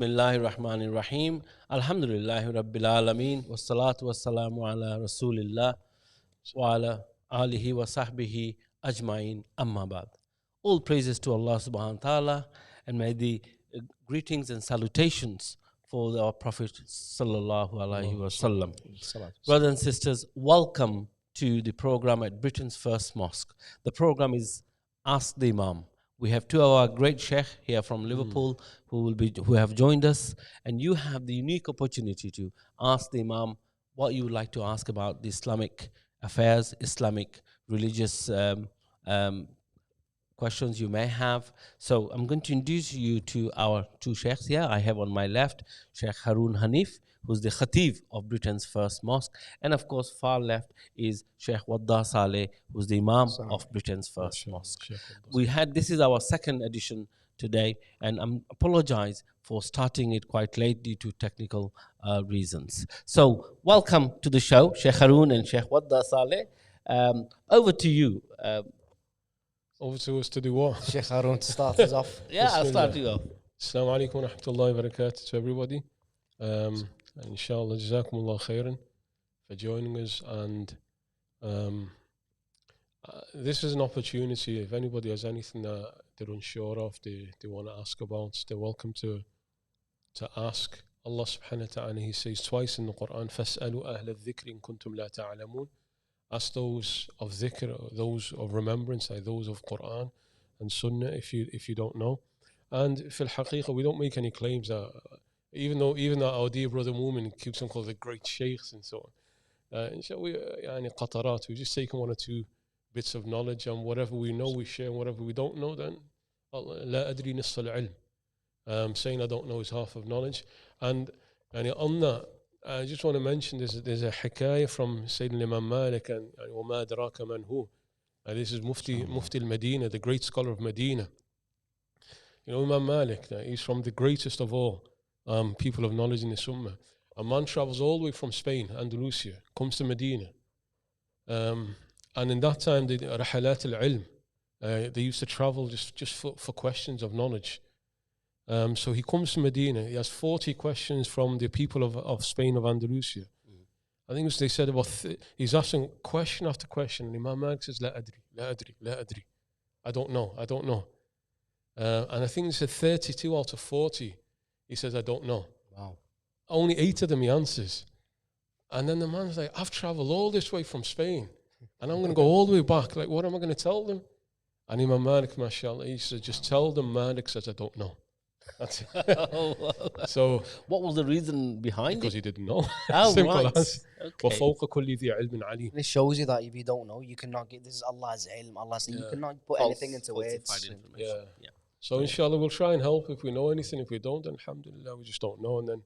Bismillahir Rahmanir Rahim. Alhamdulillahi Rabbil Alameen. Wassalatu wassalamu ala Rasulillah wa ala alihi wa sahbihi ajma'in amma ba'd. All praises to Allah subhanahu wa ta'ala, and may the greetings and salutations for our Prophet sallallahu alaihi wasallam. Brothers and sisters, welcome to the program at Britain's first mosque. The program is Ask the Imam. We have two of our great Sheikh here from Liverpool who have joined us, and you have the unique opportunity to ask the Imam what you would like to ask about the Islamic affairs, Islamic religious questions you may have. So I'm going to introduce you to our two Sheikhs here. I have on my left Sheikh Haroon Hanif, who's the Khatib of Britain's first mosque, and of course far left is Sheikh Waddah Saleh, who's the Imam of Britain's first mosque. This is our second edition today, and I apologize for starting it quite late due to technical reasons. So welcome to the show, Sheikh Haroon and Sheikh Waddah Saleh. Over to you. Over to us to do what? Sheikh Haroon, to start us off. Yeah, I'll start you off. Assalamu alaikum wa rahmatullahi wa barakatuh to everybody. Inshallah, jazakumullah khairan for joining us. And this is an opportunity. If anybody has anything that they're unsure of, they want to ask about, they're welcome to ask. Allah subhanahu wa ta'ala, He says twice in the Quran, فَاسْأَلُوا أَهْلَ الذِّكْرِ إِن كُنْتُمْ لَا تَعْلَمُونَ. Ask those of dhikr, those of remembrance, like those of Quran and Sunnah, if you don't know. And fil haqiqah, we don't make any claims that, even that our dear brother Mumin keeps them called the great Sheikhs and so on. Inshallah, we just take one or two bits of knowledge, and whatever we know we share, and whatever we don't know, then لا أدري نصف العلم. Saying I don't know is half of knowledge. And on that, I just want to mention there's a hikayah from Sayyidina Imam Malik and وَمَا أَدْرَاكَ مَنْ هُوَ. This is Mufti al-Medina, the great scholar of Medina. You know Imam Malik, he's from the greatest of all people of knowledge in the Ummah. A man travels all the way from Spain, Andalusia, comes to Medina. And in that time, the Rahalat al-Ilm, they used to travel just for questions of knowledge. So he comes to Medina. He has 40 questions from the people of Spain, of Andalusia. I think they said he's asking question after question, and Imam Malik says, La adri. I don't know. And I think he said 32 out of 40. He says, I don't know. Wow. Only 8 of them he answers. And then the man's like, I've traveled all this way from Spain, and I'm going to go all the way back. Like, what am I going to tell them? And Imam Malik, mashallah, he said, just tell them Malik says, I don't know. That's it. So, what was the reason behind it? Because he didn't know. Oh, Simple right. as. Okay. This shows you that if you don't know, you cannot get. This is Allah's ilm. Allah says you cannot put anything into words. Yeah. So inshallah, we'll try and help if we know anything. If we don't, then alhamdulillah, we just don't know. And then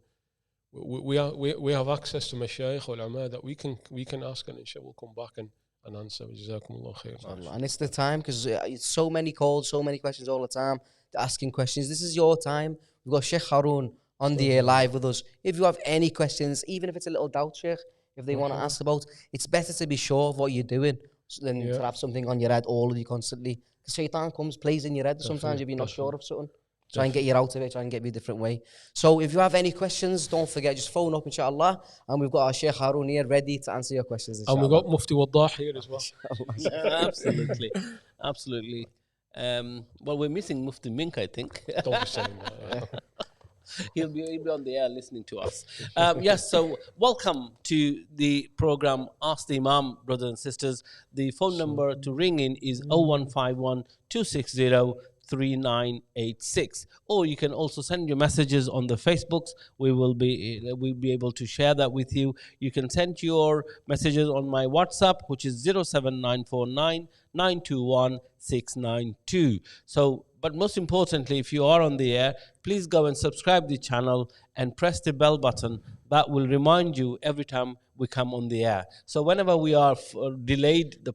we have access to mashayikh or ulama that we can ask, and inshallah we'll come back and answer. Jazakumullah khair. And it's the time, because it's so many calls, so many questions all the time. They're asking questions. This is your time. We've got Sheikh Haroon on the air live with us. If you have any questions, even if it's a little doubt, Sheikh, if they want to ask about, it's better to be sure of what you're doing than to have something on your head all of you constantly. Because shaitan comes, plays in your head sometimes if you're not sure of something. Try and get you out of it, try and get you a different way. So if you have any questions, don't forget, just phone up, inshallah. And we've got our Sheikh Haroon here ready to answer your questions, inshallah. And we've got Mufti Waddah here as well. Absolutely. Well, we're missing Mufti Mink, I think. Don't be saying that. He'll be on the air listening to us. Yes, so welcome to the program Ask the Imam, brothers and sisters. The phone number to ring in is 0151 260 3986, or you can also send your messages on the Facebooks. We'll be able to share that with you. You can send your messages on my WhatsApp, which is 07949 921 692. So, but most importantly, if you are on the air, please go and subscribe the channel and press the bell button. That will remind you every time we come on the air. So whenever we are delayed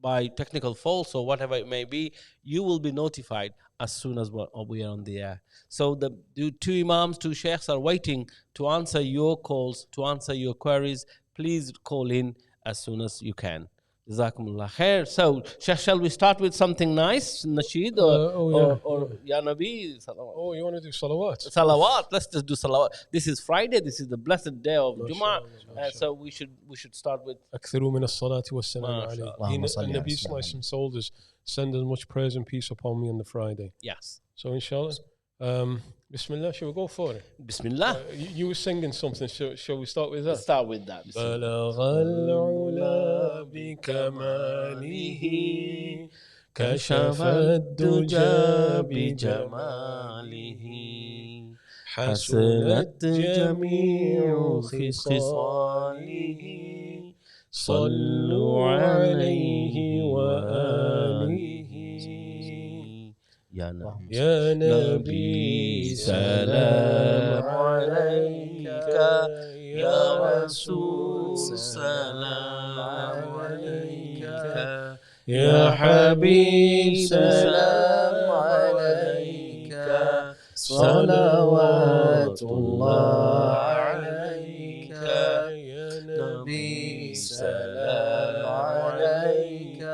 by technical faults or whatever it may be, you will be notified as soon as we are on the air. So the two imams, two sheikhs are waiting to answer your calls, to answer your queries. Please call in as soon as you can. Jazakumullah khair. So, Sheikh, shall we start with something nice, Nasheed, or Ya Nabi? Salawat. Oh, you want to do salawat? Salawat. Let's just do salawat. This is Friday. This is the blessed day of Jummah. MashaAllah. So we should start with. أكثروا من الصلاة والسلام عليه. اللهم صل على Nabi سيدنا Sallallahu told us, send as much praise and peace upon me on the Friday. Yes. So inshallah, Bismillah, shall we go for it? Bismillah. You were singing something, shall we start with that? Start with that. بلغ العلا بكماله كشف الدجى بجماله حسنت جميع خصاله صلوا عليه وآله Ya نبي سلام عليك يا رسول سلام عليك يا حبيب سلام عليك صلوات الله عليك يا نبي سلام عليك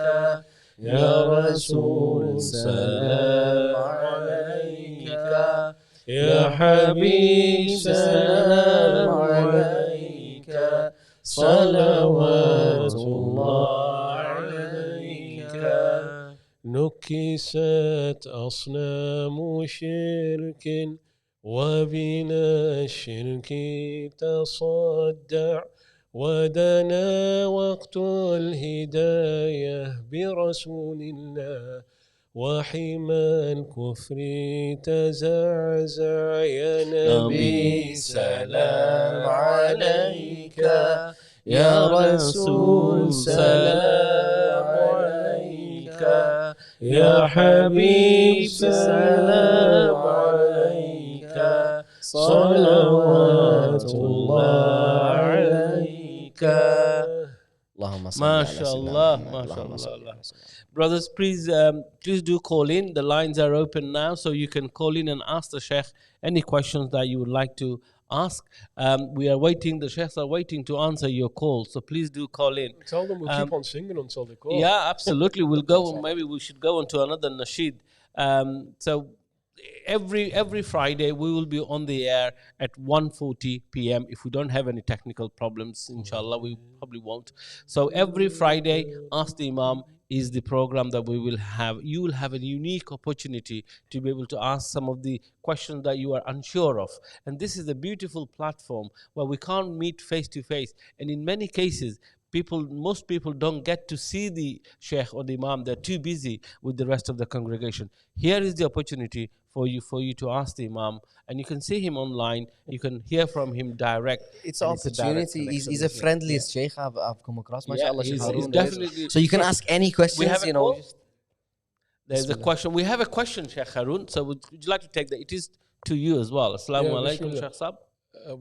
يا رسول سلام عليك يا حبيب سلام عليك صلوات الله عليك نكست أصنام شرك وبنا الشرك تصدع ودنا وقت الهداية برسول الله وحمى الكفر تزعزع يا نبي سلام عليك يا رسول سلام عليك يا حبيب سلام عليك صلوات الله عليك اللهم صل على MashaAllah, سيدنا محمد. اللهم صل MashaAllah. على سيدنا محمد. Brothers, please do call in. The lines are open now, so you can call in and ask the Sheikh any questions that you would like to ask. We are waiting. The Sheikhs are waiting to answer your call, so please do call in. Tell them we'll keep on singing until they call. Yeah, absolutely. We'll go. Maybe we should go on to another nasheed. So every Friday we will be on the air at 1:40 p.m. If we don't have any technical problems, inshallah, we probably won't. So every Friday, Ask the Imam is the program that we will have. You will have a unique opportunity to be able to ask some of the questions that you are unsure of. And this is a beautiful platform where we can't meet face to face. And in many cases, most people don't get to see the Sheikh or the Imam. They're too busy with the rest of the congregation. Here is the opportunity for you to ask the Imam, and you can see him online. You can hear from him direct. It's an opportunity. He's a friendliest Sheikh I've come across. MashaAllah, Sheikh he's Haroon. definitely. So you can ask any questions, a call? Just There's a question. We have a question, Sheikh Haroon. So would you like to take that? It is to you as well. Assalamu alaikum, bismillah. Sheikh Sab.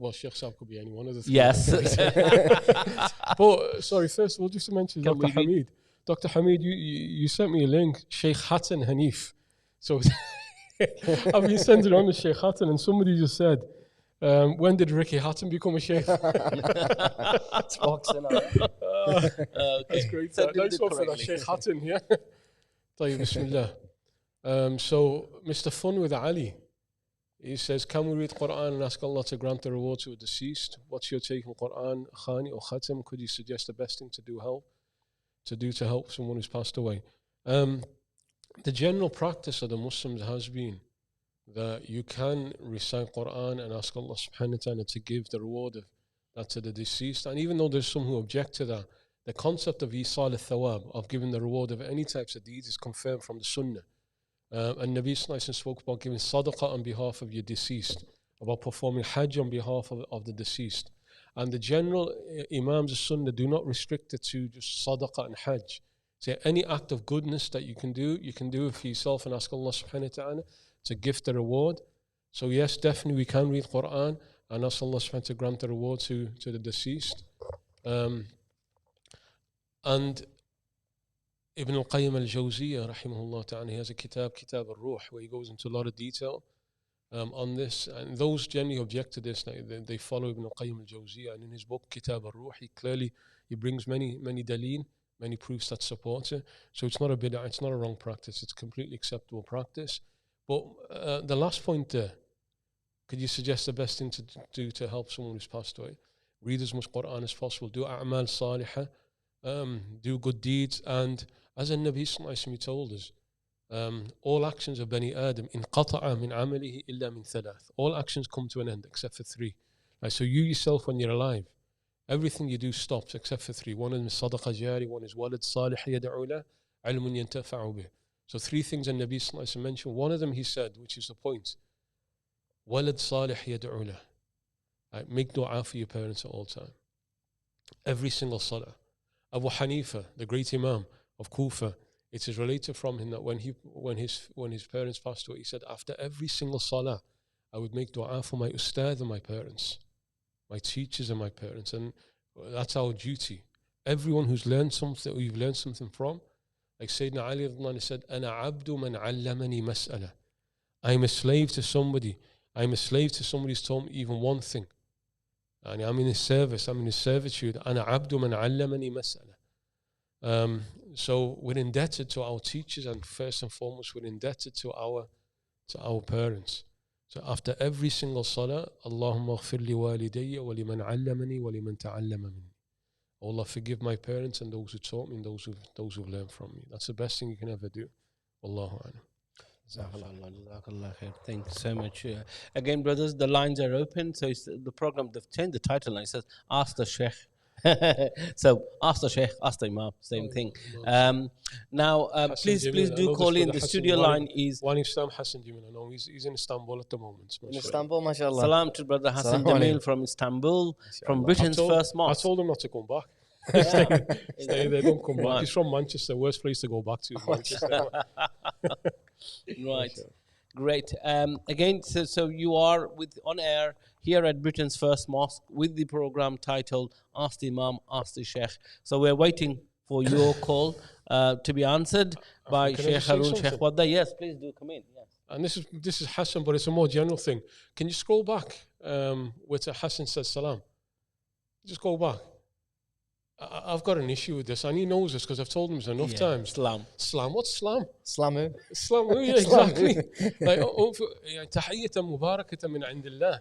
Well, Sheikh Saab could be any one of the three. Yes. But sorry, first of all, just to mention Can Dr. we read- Hamid. Dr. Hamid, you sent me a link, Sheikh Hatton Hanif. So I've been sending on to Sheikh Hatton, and somebody just said, when did Ricky Hatton become a Sheikh? it's boxing out. That's great. Send him Nice the one for that, correct Sheikh link. Hatton, yeah. طيب, Bismillah. So, Mr. Fun with Ali, he says, can we read Quran and ask Allah to grant the reward to a deceased? What's your take on Quran, Khani or Khatam? Could you suggest the best thing to do to help someone who's passed away? The general practice of the Muslims has been that you can recite Quran and ask Allah subhanahu wa ta'ala to give the reward of that to the deceased. And even though there's some who object to that, the concept of Isal al-Thawab, of giving the reward of any types of deeds, is confirmed from the Sunnah. And Nabi Sallallahu Alaihi Wasallam spoke about giving sadaqah on behalf of your deceased, about performing hajj on behalf of the deceased. And the general Imams of Sunnah do not restrict it to just sadaqah and hajj. So any act of goodness that you can do it for yourself and ask Allah subhanahu wa ta'ala to gift the reward. So yes, definitely we can read Quran and ask Allah subhanahu wa ta'ala to grant the reward to the deceased. And Ibn al-Qayyim al-Jawziyah, rahimahullah ta'ala, he has a kitab al-Ruh, where he goes into a lot of detail on this. And those generally object to this, they follow Ibn al-Qayyim al-Jawziyah. And in his book, Kitab al-Ruh, he brings many daleen many proofs that support it. So it's not a bid'ah, it's not a wrong practice, it's completely acceptable practice. But the last point there, could you suggest the best thing to do to help someone who's passed away? Read as much Quran as possible, do a'mal salihah, do good deeds, and as the Nabi sallallahu alayhi wa sallam told us, all actions of Bani Adam inqata'a min amalihi illa min thalath. All actions come to an end except for three. Right, so you yourself, when you're alive, everything you do stops except for three. One is sadaqa jari, one is walad salih yad'u lah, ilmun yantafa'u bih. So three things the Nabi sallallahu alayhi wa sallam mentioned. One of them he said, which is the point, walad salih yad'u lah. Right, make dua for your parents at all time. Every single salah. Abu Hanifa, the great Imam of Kufa, it is related from him that when his parents passed away, he said, after every single salah, I would make dua for my ustad and my parents, my teachers and my parents, and that's our duty. Everyone who's learned something, or you've learned something from, like Sayyidina Ali radhiyallahu anhu said, "Ana abdu man allamani mas'ala." I'm a slave to somebody. I'm a slave to somebody who's taught me even one thing. And I'm in his service. I'm in his servitude. Ana abdu man allamani mas'ala. So we're indebted to our teachers, and first and foremost, we're indebted to our parents. So after every single salah, Allahumma ghfir li walidayya wa liman allamani wa liman ta'allama minni. Allah forgive my parents and those who taught me and those who've learned from me. That's the best thing you can ever do. Wallahu a'lam. Thanks so much. Again, brothers, the lines are open. So it's the program, they've changed the title now. It says, Ask the Sheikh. So ask the Sheikh, ask the Imam, same thing. Now, please do call in. The studio line is... Hassan Jamil, I know he's in Istanbul at the moment. In Istanbul, mashallah. Salam to brother Hassan Jamil from Istanbul, from Britain's first mosque. I told him not to come back. Stay there, don't come back. He's from Manchester, worst place to go back to is Manchester. Right. Great. Again, so you are on air here at Britain's first mosque with the program titled Ask the Imam, Ask the Sheikh. So we're waiting for your call to be answered by Sheikh Haroon, Sheikh Waddah. Yes, please do come in. Yes. And this is Hassan, but it's a more general thing. Can you scroll back where Hassan says salam? Just go back. I've got an issue with this, and he knows this because I've told him this enough times. Slam. What's slam? Slamu. Slamu, yeah, exactly. Like, تحية مباركة من عند الله.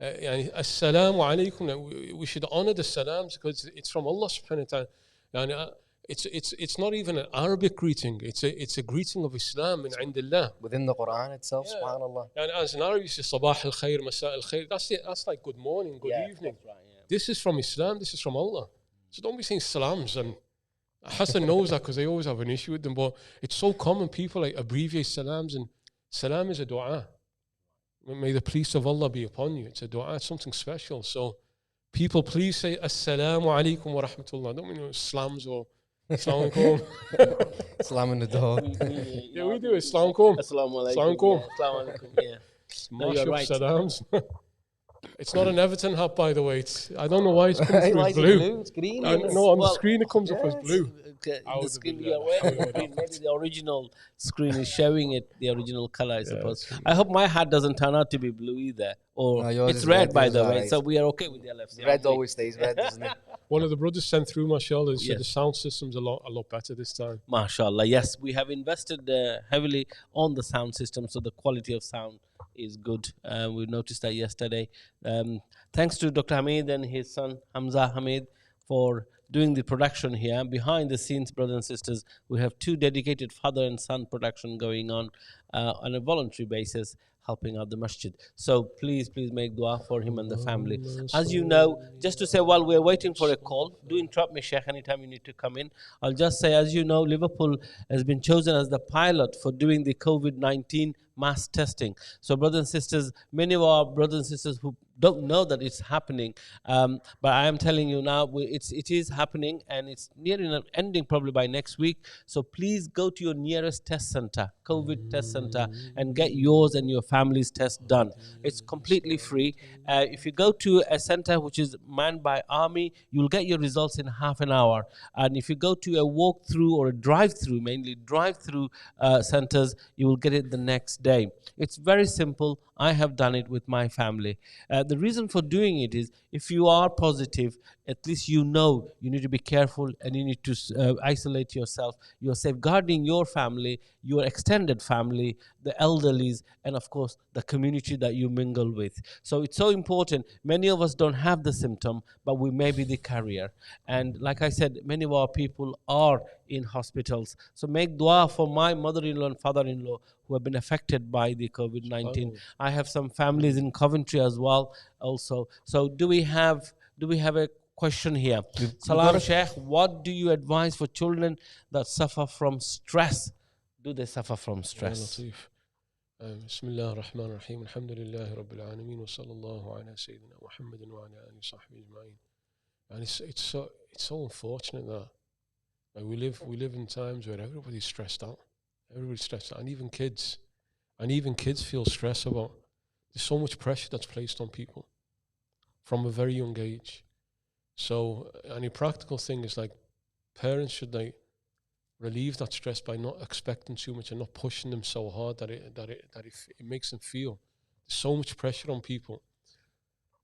يعني السلام عليكم. We should honor the salams because it's from Allah subhanahu wa ta'ala. It's not even an Arabic greeting. It's a greeting of Islam min indillah. Within the Quran itself, subhanallah. And as an Arab, you say sabah al khair, masa al khair. That's like good morning, good evening. Right, This is from Islam. This is from Allah. So don't be saying salams. And Hassan knows that because they always have an issue with them. But it's so common. People like abbreviate salams, and salam is a dua. May the peace of Allah be upon you. It's a dua. It's something special. So people, please say assalamu alaikum wa rahmatullah. Don't mean slams or assalamu alaikum. Salam in the door. Yeah, we do it. Assalamu alaikum. Assalamu alaikum. Assalamu alaikum. Assalamu alaikum. Yeah. No, you're right. Salams. It's not an Everton hat, by the way. I don't know why it's coming through as blue. It's green. No, on the screen it comes up as blue. The screen we are wearing, maybe the original screen is showing it the original color, I suppose. I hope my hat doesn't turn out to be blue either. Or it's red, by the way. So we are okay with the LFC. Red always stays red, doesn't it? One of the brothers sent through, mashallah, and said the sound system's a lot better this time. Mashallah, yes. We have invested heavily on the sound system, so the quality of sound is good. We noticed that yesterday. Thanks to Dr. Hamid and his son Hamza Hamid for doing the production here. Behind the scenes, brothers and sisters, we have two dedicated father and son production going on a voluntary basis, helping out the masjid. So please make dua for him and the family. As you know, just to say while we're waiting for a call, do interrupt me, Sheikh, anytime you need to come in. I'll just say, as you know, Liverpool has been chosen as the pilot for doing the COVID-19 mass testing. So brothers and sisters, many of our brothers and sisters who don't know that it's happening, but I am telling you now, it is happening, and it's nearing ending probably by next week. So please go to your nearest test center, COVID test center, and get yours and your family's test done. It's completely free. If you go to a center which is manned by Army, you'll get your results in half an hour. And if you go to a walk-through or a drive-through, mainly drive-through centers, you will get it the next day. day. It's very simple. I have done it with my family. The reason for doing it is if you are positive, at least you know you need to be careful and you need to isolate yourself. You're safeguarding your family, your extended family, the elderlies, and of course the community that you mingle with. So it's so important. Many of us don't have the symptom, but we may be the carrier. And like I said, many of our people are in hospitals. So make dua for my mother-in-law and father-in-law who have been affected by the COVID-19. I have some families in Coventry as well also. So do we have a question here? Salam Sheikh, what do you advise for children that suffer from stress? Do they suffer from stress? بسم الله الرحمن الرحيم الحمد لله رب العالمين وصلى الله على سيدنا محمد وعلى آله وصحبه أجمعين. And it's so unfortunate that like we live in times where everybody's stressed out. Everybody's stressed out, and even kids feel stress about. There's so much pressure that's placed on people from a very young age. So any practical thing is like parents should like relieve that stress by not expecting too much and not pushing them so hard that it makes them feel there's so much pressure on people.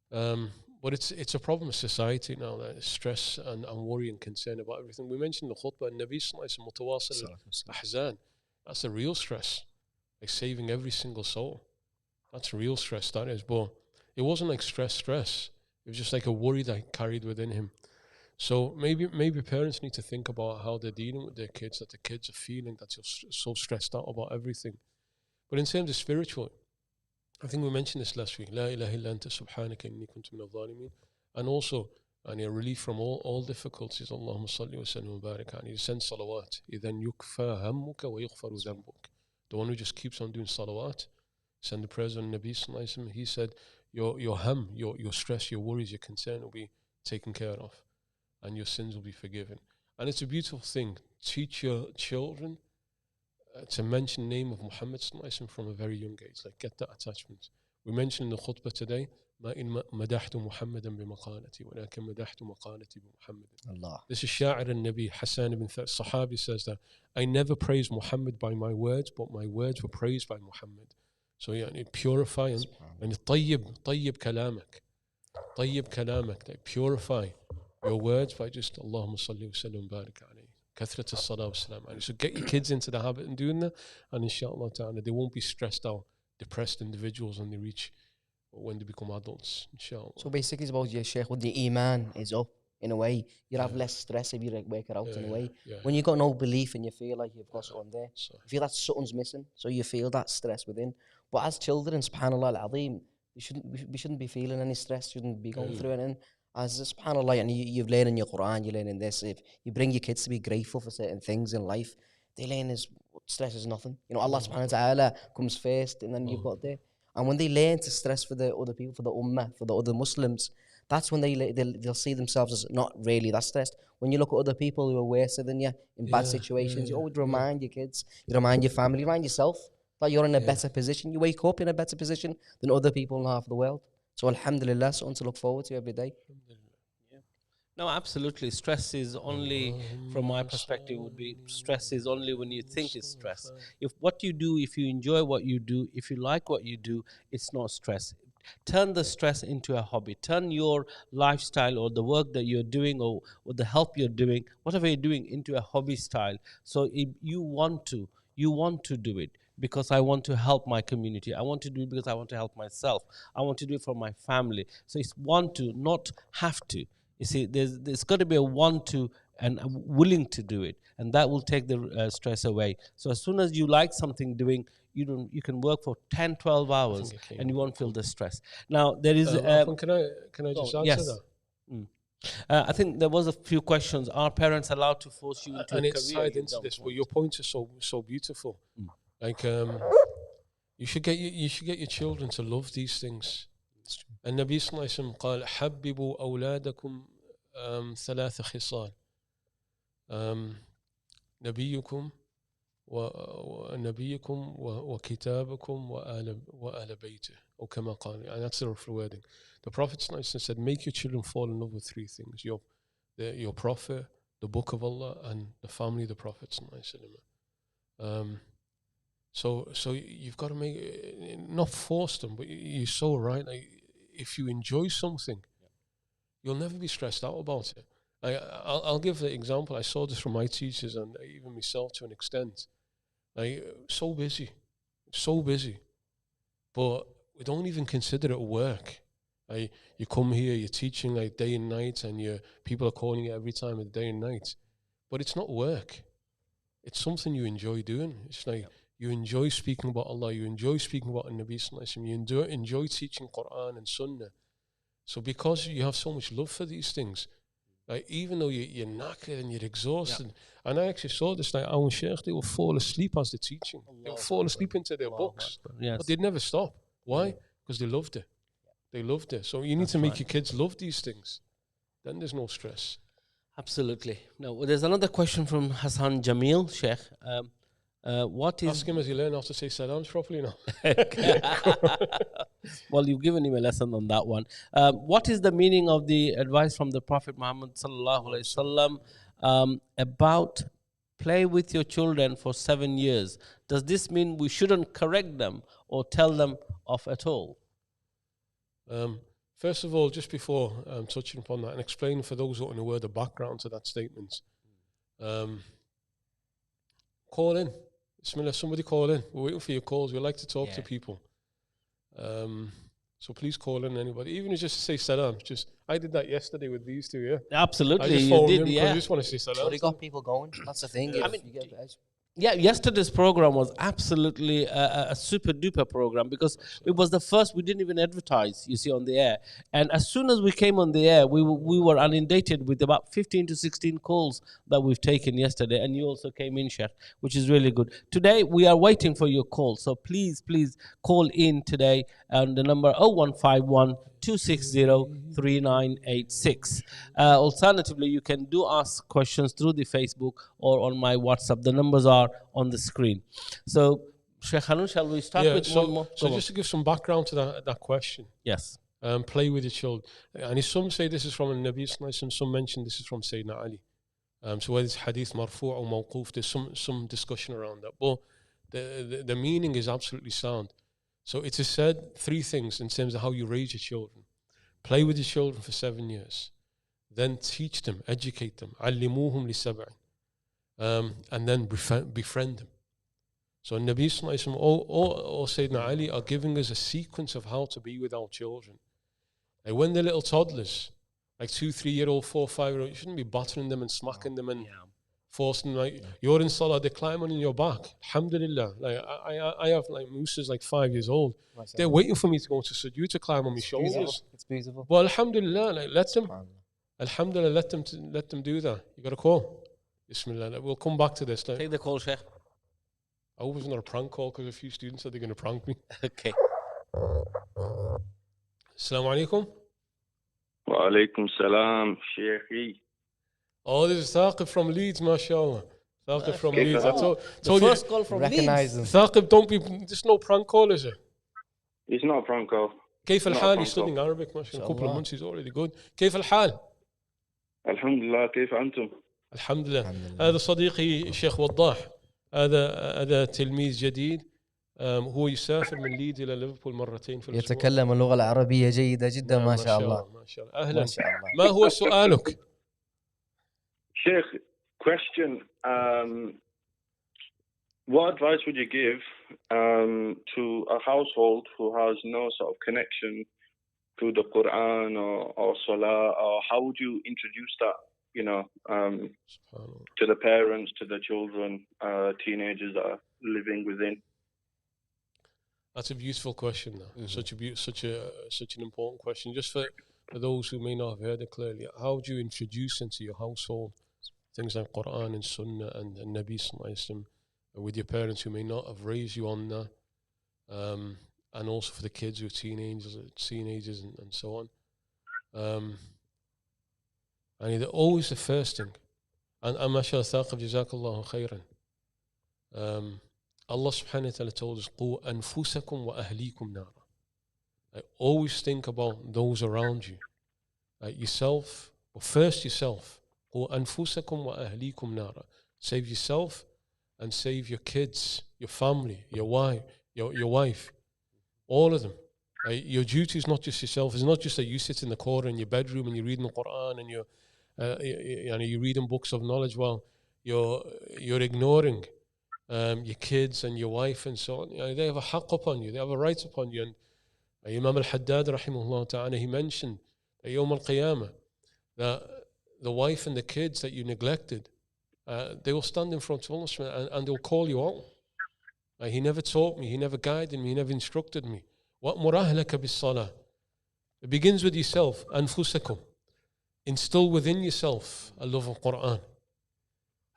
But it's a problem of society now, that stress and worry and concern about everything. We mentioned the khutbah, Nabi sallallahu alaihi wasallam, that's the real stress, like saving every single soul. That's real stress, that is. But it wasn't like stress. It was just like a worry that carried within him. So maybe parents need to think about how they're dealing with their kids, that the kids are feeling that you're so stressed out about everything. But in terms of spiritual, I think we mentioned this last week. La ilaha illa anta subhanaka inni kuntu minadh dhalimin. And also, and a relief from all difficulties. Allahumma salli wa sallim wa barik alayhi. Send salawat. Idhan yukfa hammuka wa yughfaru dhanbuk. The one who just keeps on doing salawat, send the prayers on Nabi sallallahu alaihi wasallam. He said, your ham, your stress, your worries, your concern will be taken care of, and your sins will be forgiven. And it's a beautiful thing. Teach your children to mention the name of Muhammad from a very young age. Like, get that attachment. We mentioned in the khutbah today, ما إن مدحت محمدا بمقالتي ولكن مدحت مقالتي بمحمد. Allah. This is Sha'ir al-Nabi, Hassan ibn Sahabi says that, I never praised Muhammad by my words, but my words were praised by Muhammad. So purify and طيب كلامك. طيب كلامك. Like, purify your words by just Allahumma salli wa sallim wa barik alayhi. Kathrat as-salah wa salam alayhi. So get your kids into the habit of doing that, and inshallah ta'ala they won't be stressed out, depressed individuals when they become adults, inshallah. So basically it's about your Sheikh, when the Iman is up in a way, you have less stress if you like work it out in a way. When you got no belief and you feel like you've got something there, you feel that something's missing, so you feel that stress within. But as children, subhanAllah al-Azim, we shouldn't be feeling any stress, shouldn't be going through anything. As subhanAllah, and you've learned in your Quran, you learn in this, if you bring your kids to be grateful for certain things in life, they learn stress is nothing. You know, Allah subhanahu wa ta'ala comes first, and then you've got there. And when they learn to stress for the other people, for the ummah, for the other Muslims, that's when they'll see themselves as not really that stressed. When you look at other people who are worse than you in bad situations, you always remind your kids, you remind your family, you remind yourself that you're in a better position. You wake up in a better position than other people in half the world. So alhamdulillah, something to look forward to every day. No, absolutely. Stress is only, from my perspective, would be stress is only when you think it's stress. If what you do, if you enjoy what you do, if you like what you do, it's not stress. Turn the stress into a hobby. Turn your lifestyle or the work that you're doing or the help you're doing, whatever you're doing, into a hobby style. So if you want to do it because I want to help my community. I want to do it because I want to help myself. I want to do it for my family. So it's want to, not have to. You see, there's got to be a want to and willing to do it, and that will take the stress away. So as soon as you like something doing, you can work for 10, 12 hours and you won't feel the stress. Now there is. Can I just answer yes. that? I think there was a few questions. Are parents allowed to force you into and a it's career? tied into this, but your points are so beautiful. Like you should get your children to love these things. النبي صلى الله عليه وسلم قال حببوا أولادكم ثلاث خصال نبيكم ونبيكم وكتابكم وآل بيته أو كما قال. And that's the rough wording. The Prophet صلى الله عليه وسلم said, make your children fall in love with three things: your Prophet, the Book of Allah, and the family of the Prophet صلى الله عليه وسلم. So you've got to make not force them, but you're so right. Like, if you enjoy something, you'll never be stressed out about it. I'll give the example. I saw this from my teachers and even myself to an extent. Like, so busy, but we don't even consider it work. Like, you come here, you're teaching like day and night, and people are calling you every time of the day and night, but it's not work. It's something you enjoy doing. It's like you enjoy speaking about Allah, you enjoy speaking about the Nabi Sallallahu Alaihi Wasallam, you enjoy teaching Quran and Sunnah. So because you have so much love for these things, like, even though you're knackered and you're exhausted, and I actually saw this, like our Sheikh, they would fall asleep as they're teaching. They would fall asleep into their books, but they'd never stop. Why? Because they loved it. They loved it. So you need to make your kids love these things. Then there's no stress. Absolutely. Now, there's another question from Hassan Jamil, Sheikh. What is... Ask him as he learn how to say salams properly now. Well, you've given him a lesson on that one. What is the meaning of the advice from the Prophet Muhammad sallallahu alaihi wasallam about play with your children for 7 years? Does this mean we shouldn't correct them or tell them off at all? First of all, just before touching upon that and explaining for those who don't know the background to that statement, call in. Bismillah, somebody call in. We're waiting for your calls. We like to talk to people. So please call in, anybody. Even if you just say salam. I did that yesterday with these two, yeah. Absolutely, I just you did, him because I just want to say salam. But it got people going. That's the thing. I mean, yesterday's program was absolutely a super duper program because it was the first. We didn't even advertise, you see, on the air. And as soon as we came on the air, we were inundated with about 15 to 16 calls that we've taken yesterday. And you also came in, Sheikh, which is really good. Today, we are waiting for your call. So please call in today on the number 0151 260 3986. Alternatively, you can ask questions through the Facebook or on my WhatsApp. The numbers are on the screen. So, Sheikh Haroon, shall we start with one more? So just to give some background to that question. Yes. Play with your children. And some say this is from the Nabi Sallallahu Alaihi Wasallam, some mention this is from Sayyidina Ali. So whether it's hadith marfu' or mawquf, there's some discussion around that. But the meaning is absolutely sound. So it is said 3 things in terms of how you raise your children. Play with your children for 7 years. Then teach them, educate them. عَلِّمُوهُمْ لِسَبْعٍ. And then befriend them. So Nabi Sallallahu Alaihi Wasallam or Sayyidina Ali are giving us a sequence of how to be with our children. Like when they're little toddlers, like 2, 3-year-old, 4, 5-year-old, you shouldn't be battering them and smacking them and forcing them. Like, you're in salah, they're climbing on your back. Alhamdulillah. Like I have like mooses like 5 years old. They're waiting for me to go to sujood to climb on my shoulders. It's beautiful. But alhamdulillah, like let them. Alhamdulillah, let them do that. You got a call? Bismillah. We'll come back to this. Take the call, Sheikh. I hope it's not a prank call because a few students said they're going to prank me. Okay. Assalamu alaikum. Wa alaikum salam, Sheikh. Oh, this is Thaqib from Leeds, mashallah. Thaqib from Okay, Leeds. I told First you. call from Recognize Leeds. them. Thaqib, don't be. There's no prank call, is it? It's not a prank call. كيف Not a الحال? prank He's studying call. Arabic, mashallah. A couple of months, he's already good. كيف الحال? Alhamdulillah, كيف أنتم؟ الحمد لله. هذا صديقي الشيخ وضاح. هذا تلميذ جديد. هو يسافر من ليدز إلى ليفربول مرتين في الأسبوع. يتكلم اللغة العربية جيدة جدا ما شاء الله. ما شاء الله. أهلا. ما شاء الله. ما هو سؤالك؟ Sheikh, question. What advice would you give to a household who has no sort of connection to the Quran or Salah, or how would you introduce that, to the parents, to the children, teenagers that are living within? That's a beautiful question. Mm-hmm. Such an important question. Just for those who may not have heard it clearly, how would you introduce into your household things like Quran and Sunnah and Nabi Sallallahu Alaihi Wasallam with your parents who may not have raised you on that, and also for the kids who are teenagers and so on. And always the first thing, and mashallah, Thaqib, jazakallahu khairan. Allah subhanahu wa ta'ala told us, قُوا أَنفُسَكُمْ وَأَهْلِيكُمْ نَارًا. Always think about those around you. Yourself, but first yourself. قُوا أَنفُسَكُمْ وَأَهْلِيكُمْ نَارًا. Save yourself and save your kids your family, your wife, all of them. Your duty is not just yourself. It's not just that you sit in the corner in your bedroom and you're reading the Quran and you're reading books of knowledge while you're ignoring your kids and your wife and so on. They have a haqq upon you. They have a right upon you. And Imam al-Haddad, rahimahullah ta'ala, he mentioned that Yawm al-Qiyamah, that the wife and the kids that you neglected, they will stand in front of Allah and they'll call you out. He never taught me, he never guided me, he never instructed me. وَأْمُرْ أَهْلَكَ بِالصَّلَاةِ. It begins with yourself, أنفسكم. Instill within yourself a love of Quran.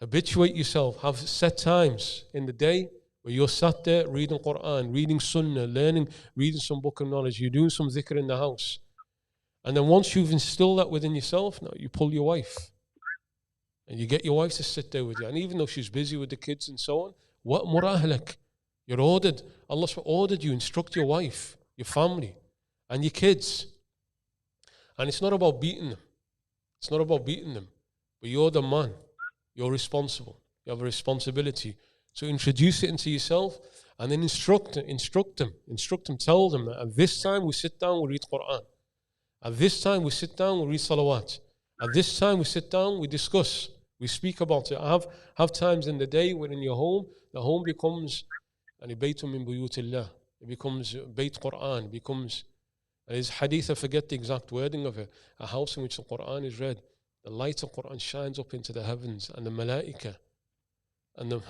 Habituate yourself, have set times in the day where you're sat there reading Quran, reading Sunnah, learning, reading some book of knowledge, you're doing some dhikr in the house. And then once you've instilled that within yourself, now you pull your wife. And you get your wife to sit there with you. And even though she's busy with the kids and so on, وَأْمُرْ أَهْلَكَ. You're ordered, Allah ordered you, instruct your wife, your family, and your kids. And it's not about beating them. It's not about beating them. But you're the man. You're responsible. You have a responsibility. So introduce it into yourself and then instruct them. Tell them that at this time we sit down, we read Quran. At this time we sit down, we read salawat. At this time we sit down, we discuss. We speak about it. Have times in the day when in your home, the home becomes baytun min buyutillah. It becomes Bayt Quran. It becomes, there's hadith, I forget the exact wording of it, a house in which the Quran is read. The light of Quran shines up into the heavens, and the malaika, and the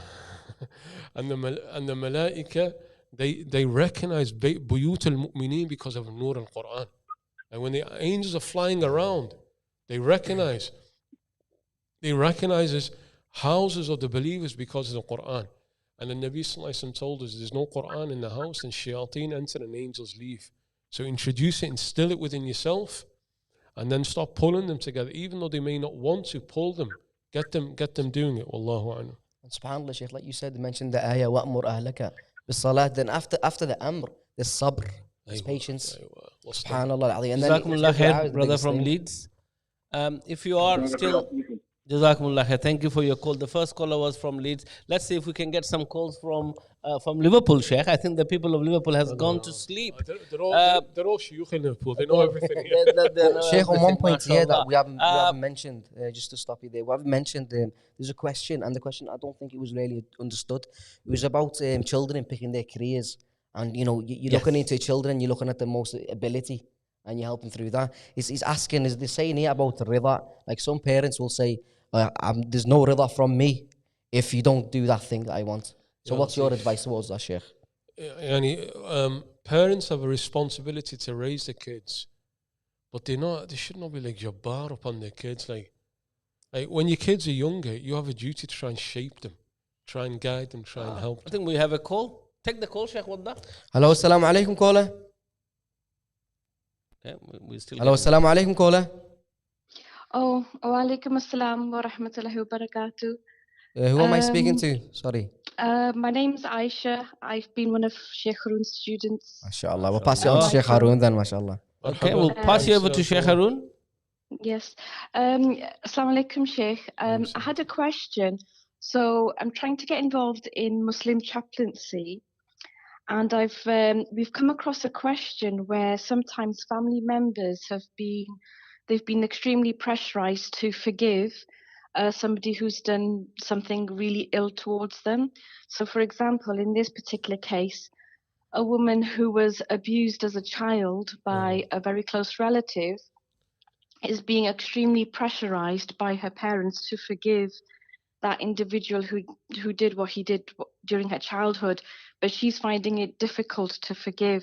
malaika, they recognize buyut al-mu'mineen because of nur al-Quran. And when the angels are flying around, they recognize as houses of the believers because of the Quran. And the Nabi Sallallahu Alaihi Wasallam told us there's no Quran in the house and shayateen enter and angels leave. So introduce it, instill it within yourself, and then start pulling them together. Even though they may not want to, pull them, get them doing it. Wallahu a'lam. SubhanAllah, Sheikh, like you said, you mentioned the ayah, وَأْمُرْ أَهْلَكَ بِالصَّلَاةِ. Then after the amr, there's sabr, there's patience. SubhanAllah al-Azim. And then Jazakumullah khair, brother from Leeds. If you are still... Jazakumullah khair. Thank you for your call. The first caller was from Leeds. Let's see if we can get some calls from Liverpool, Sheikh. I think the people of Liverpool has gone to sleep. They're all Sheikh in Liverpool. They know everything. Sheikh, on one point here that we haven't mentioned, just to stop you there, we haven't mentioned, there's a question, and the question, I don't think it was really understood. It was about children picking their careers. And, you're looking into children, you're looking at the most ability, and you're helping through that. He's asking, is the saying here about rida? Like some parents will say, there's no rida from me if you don't do that thing that I want. So what's your advice towards that, Sheikh? Parents have a responsibility to raise their kids, but they should not be like jabbar upon their kids. Like when your kids are younger, you have a duty to try and shape them, try and guide them, try and help them. I think we have a call. Take the call, Sheikh Waddah. Hello, assalamu alaikum, caller. Yeah, we still. Hello, assalamu alaikum, caller. Oh, wa alaikum assalam wa rahmatullahi wa barakatuh. Who am I speaking to? Sorry. My name's Aisha. I've been one of Sheikh Haroon's students. MashaAllah. We'll pass it on to Sheikh Haroon then, mashallah. Okay, we'll pass you over to Sheikh Haroon. Yes. Assalamu alaikum, Sheikh. I had a question. So I'm trying to get involved in Muslim chaplaincy, and we've come across a question where sometimes family members they've been extremely pressurized to forgive somebody who's done something really ill towards them. So, for example, in this particular case, a woman who was abused as a child by a very close relative is being extremely pressurized by her parents to forgive that individual who did what he did during her childhood, but she's finding it difficult to forgive.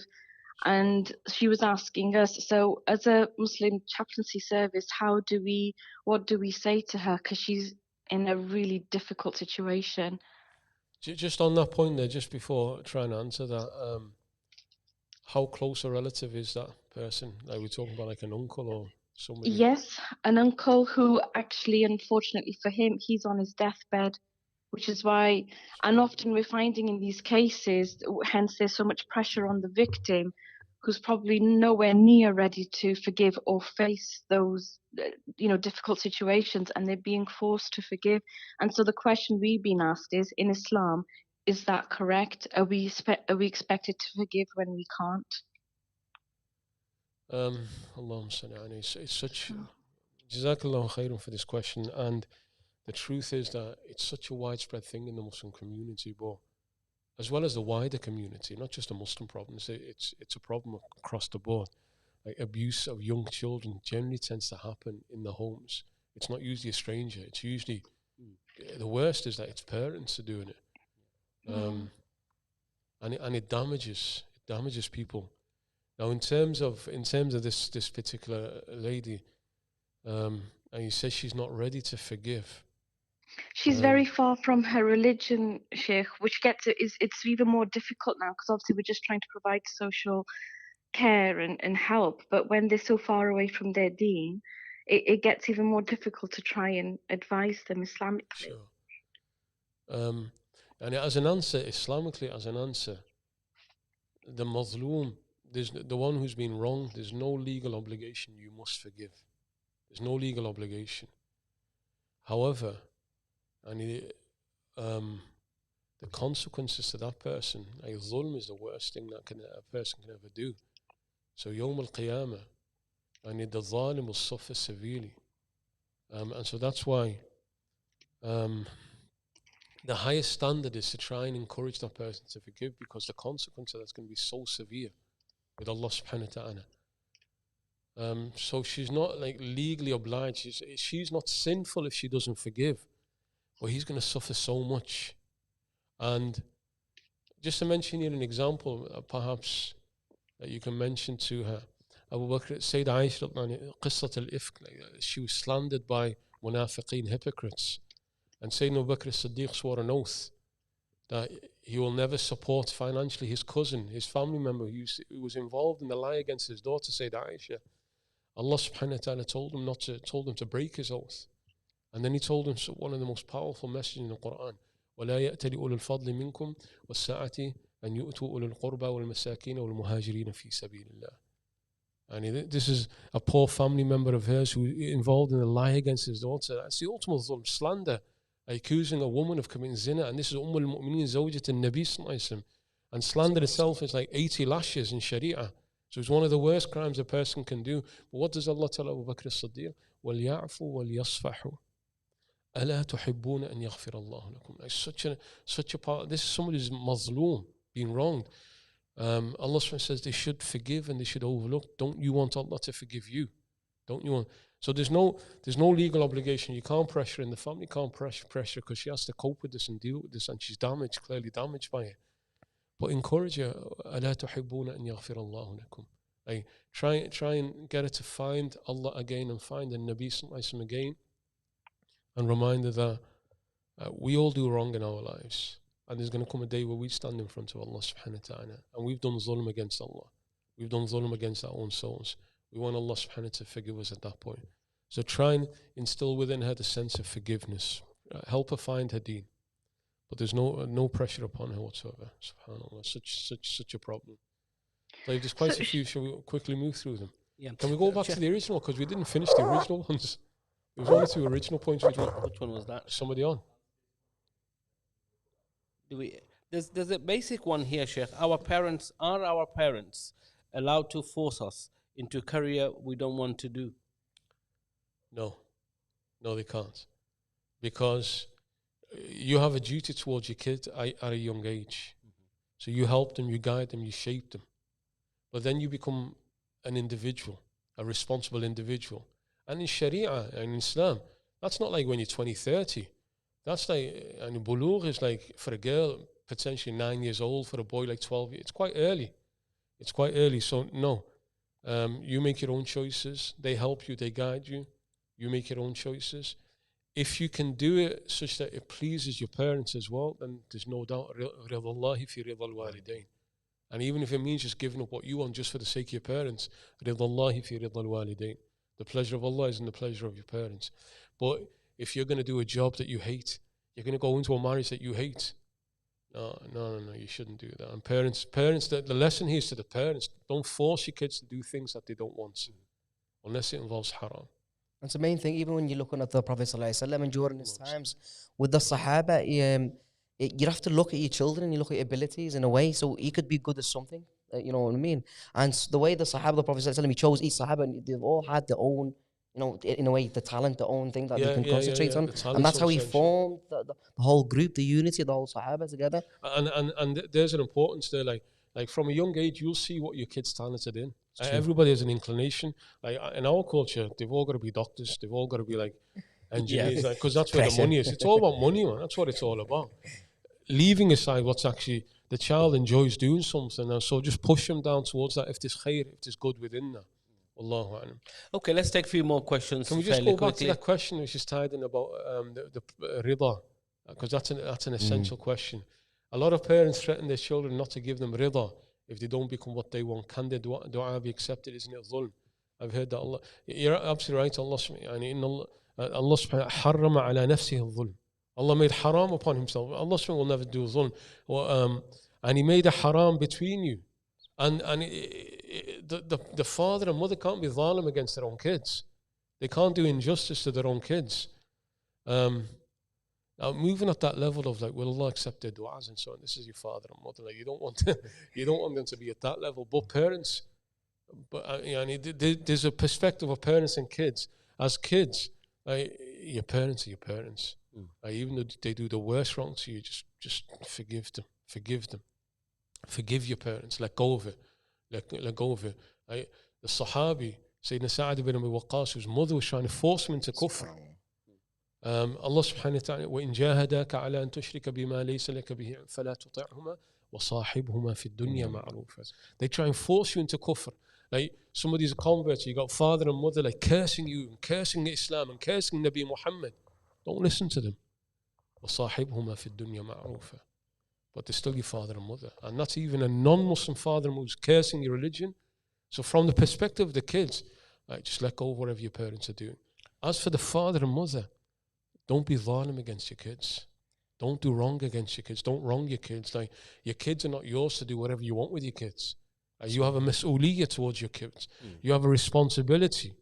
And she was asking us, so as a Muslim chaplaincy service, what do we say to her? Because she's in a really difficult situation. Just on that point there, just before trying to answer that, how close a relative is that person? Are we talking about like an uncle or somebody? Yes, an uncle who actually, unfortunately for him, he's on his deathbed, which is why, and often we're finding in these cases, hence there's so much pressure on the victim, who's probably nowhere near ready to forgive or face those, difficult situations, and they're being forced to forgive. And so the question we've been asked is, in Islam, Is that correct? Are we expected to forgive when we can't? Allahumma salli alayhi. It's such. Jazakallahu khairan for this question. And the truth is that it's such a widespread thing in the Muslim community, but as well as the wider community, not just a Muslim problem. It's a problem across the board. Like abuse of young children generally tends to happen in the homes. It's not usually a stranger. It's usually the worst is that it's parents are doing it, and it damages people. Now, in terms of this particular lady, and you say she's not ready to forgive. She's very far from her religion, Sheikh, which it's even more difficult now because obviously we're just trying to provide social care and help. But when they're so far away from their deen, it gets even more difficult to try and advise them Islamically. Sure. And as an answer, Islamically, the mazloom, there's the one who's been wronged, there's no legal obligation you must forgive. There's no legal obligation. However, the consequences to that person, zulm is the worst thing that a person can ever do. So Yawm al-Qiyamah, the zalim will suffer severely. And so that's why the highest standard is to try and encourage that person to forgive, because the consequence of that's going to be so severe with Allah subhanahu wa ta'ala. So she's not like legally obliged. She's not sinful if she doesn't forgive, but he's going to suffer so much. And just to mention here an example, perhaps that you can mention to her, Abu Bakr, Sayyida Aisha, Qissat al-Ifk, she was slandered by munafiqeen, hypocrites. And Sayyidina Abu Bakr as-Siddiq swore an oath that he will never support financially his cousin, his family member who was involved in the lie against his daughter, Sayyida Aisha. Allah subhanahu wa ta'ala told him to break his oath. And then he told him one of the most powerful messages in the Quran, وَلَا يَأْتَلِ أُولُو الْفَضْلِ مِنْكُمْ وَالسَّعَةِ أَنْ يُؤْتُوا أُولُو الْقُرْبَى وَالْمَسَاكِينَ وَالْمُهَاجِرِينَ فِي سَبِيلِ اللَّهِ. And this is a poor family member of hers who involved in a lie against his daughter. That's the ultimate zulm, slander, accusing a woman of committing zina. And this is al-Mu'mineen, Zawjat al-Nabi sallallahu alayhi wa sallam. And slander itself is like 80 lashes in Sharia. So it's one of the worst crimes a person can do. But what does Allah tell Abu Bakr as-Siddiq? وَلْيَعْفُوا وَلْيَصْفَحُوا أَلَا تُحِبُّونَ أَنْ يَغْفِرَ اللَّهُ لَكُمْ. Such a part. This is somebody who's mazloom, being wronged. Allah says they should forgive and they should overlook. Don't you want Allah to forgive you? Don't you want? So there's no legal obligation. You can't pressure, and the family can't pressure because she has to cope with this and deal with this, and she's clearly damaged by it. But encourage her. أَلَا تُحِبُّونَ أَنْ يَغْفِرَ اللَّهُ لَكُمْ. Like, try and get her to find Allah again and find the Nabi sallallahu alaihi wasallam again, and remind her that we all do wrong in our lives. And there's going to come a day where we stand in front of Allah subhanahu wa ta'ala and we've done zulm against Allah. We've done zulm against our own souls. We want Allah subhanahu wa ta'ala to forgive us at that point. So try and instill within her the sense of forgiveness. Help her find her deen. But there's no pressure upon her whatsoever. SubhanAllah. Such a problem. Like, there's quite a few. Shall we quickly move through them? Yeah. Can we go back to the original? Because we didn't finish the original ones. There was only 2 original points. Which one was that? Somebody on. There's a basic one here, Sheikh. Are our parents allowed to force us into a career we don't want to do? No, they can't, because you have a duty towards your kids at a young age. So you help them, you guide them, you shape them, but then you become an individual, a responsible individual. And in Sharia and in Islam, that's not like when you're 20, 30. That's like, and bulugh is like for a girl potentially 9 years old, for a boy like 12 years. It's quite early. So no, you make your own choices. They help you, they guide you. You make your own choices. If you can do it such that it pleases your parents as well, then there's no doubt. Ridallahi fi ridal walidain. And even if it means just giving up what you want just for the sake of your parents, ridallahi fi ridal walidain. The pleasure of Allah is in the pleasure of your parents. But if you're going to do a job that you hate, you're going to go into a marriage that you hate. No, you shouldn't do that. And parents, the lesson here is to the parents: don't force your kids to do things that they don't want to, unless it involves haram. That's the main thing. Even when you're looking at the Prophet ﷺ and during his times with the Sahaba, you have to look at your children, you look at your abilities in a way. So he could be good at something, you know what I mean? And the way the Sahaba, the Prophet ﷺ, he chose each Sahaba, and they've all had their own, you know, in a way, the talent, their own thing that they can concentrate on. And that's how he formed the whole group, the unity of the whole Sahaba together. And there's an importance there, like from a young age, you'll see what your kid's talented in. Everybody has an inclination. Like in our culture, they've all got to be doctors. They've all got to be like engineers, because that's where the money is. It's all about money, man. That's what it's all about. Leaving aside what's actually the child enjoys doing something, and so just push them down towards that. If there's khair, if there's good within that. Wallahu a'lam. Okay, let's take a few more questions. Can we just go back to that question which is tied in about the rida? Because that's an essential question. A lot of parents threaten their children not to give them rida if they don't become what they want. Can their dua be accepted? Isn't it dhulm? I've heard that Allah. You're absolutely right. Allah subhanahu harrama ala nafsihi dhulm. Allah made haram upon himself. Allah subhanahu will never do dhulm. And he made a haram between you. And the father and mother can't be zalim against their own kids. They can't do injustice to their own kids. Now moving at that level of like, will Allah accept their du'as and so on? This is your father and mother. Like you don't want them to be at that level. But parents, there's a perspective of parents and kids. As kids, your parents are your parents. Even though they do the worst wrong to you, just forgive them. Forgive your parents. Let go of it. Let go of it. The Sahabi, Sayyidina Sa'ad ibn Abi Waqqas, whose mother was trying to force him into kufr. Allah subhanahu wa ta'ala, وَإِن جَاهَدَاكَ عَلَى أَن تُشْرِكَ بِمَا لَيْسَ لَكَ بِهِ فَلَا تُطِعْهُمَا وَصَاحِبْهُمَا فِي الدُّنْيَا مَعْرُوفًا. They try and force you into kufr. Like somebody's a convert, you got father and mother like cursing you and cursing Islam and cursing Nabi Muhammad. Don't listen to them. وَصَاحِبْهُمَا فِي الدُّنْيا مَعْرُوفًا. But they're still your father and mother. And that's even a non-Muslim father who's cursing your religion. So from the perspective of the kids, just let go of whatever your parents are doing. As for the father and mother, don't be zalim against your kids. Don't do wrong against your kids. Don't wrong your kids. Like your kids are not yours to do whatever you want with your kids. You have a mas'uliyah towards your kids. You have a responsibility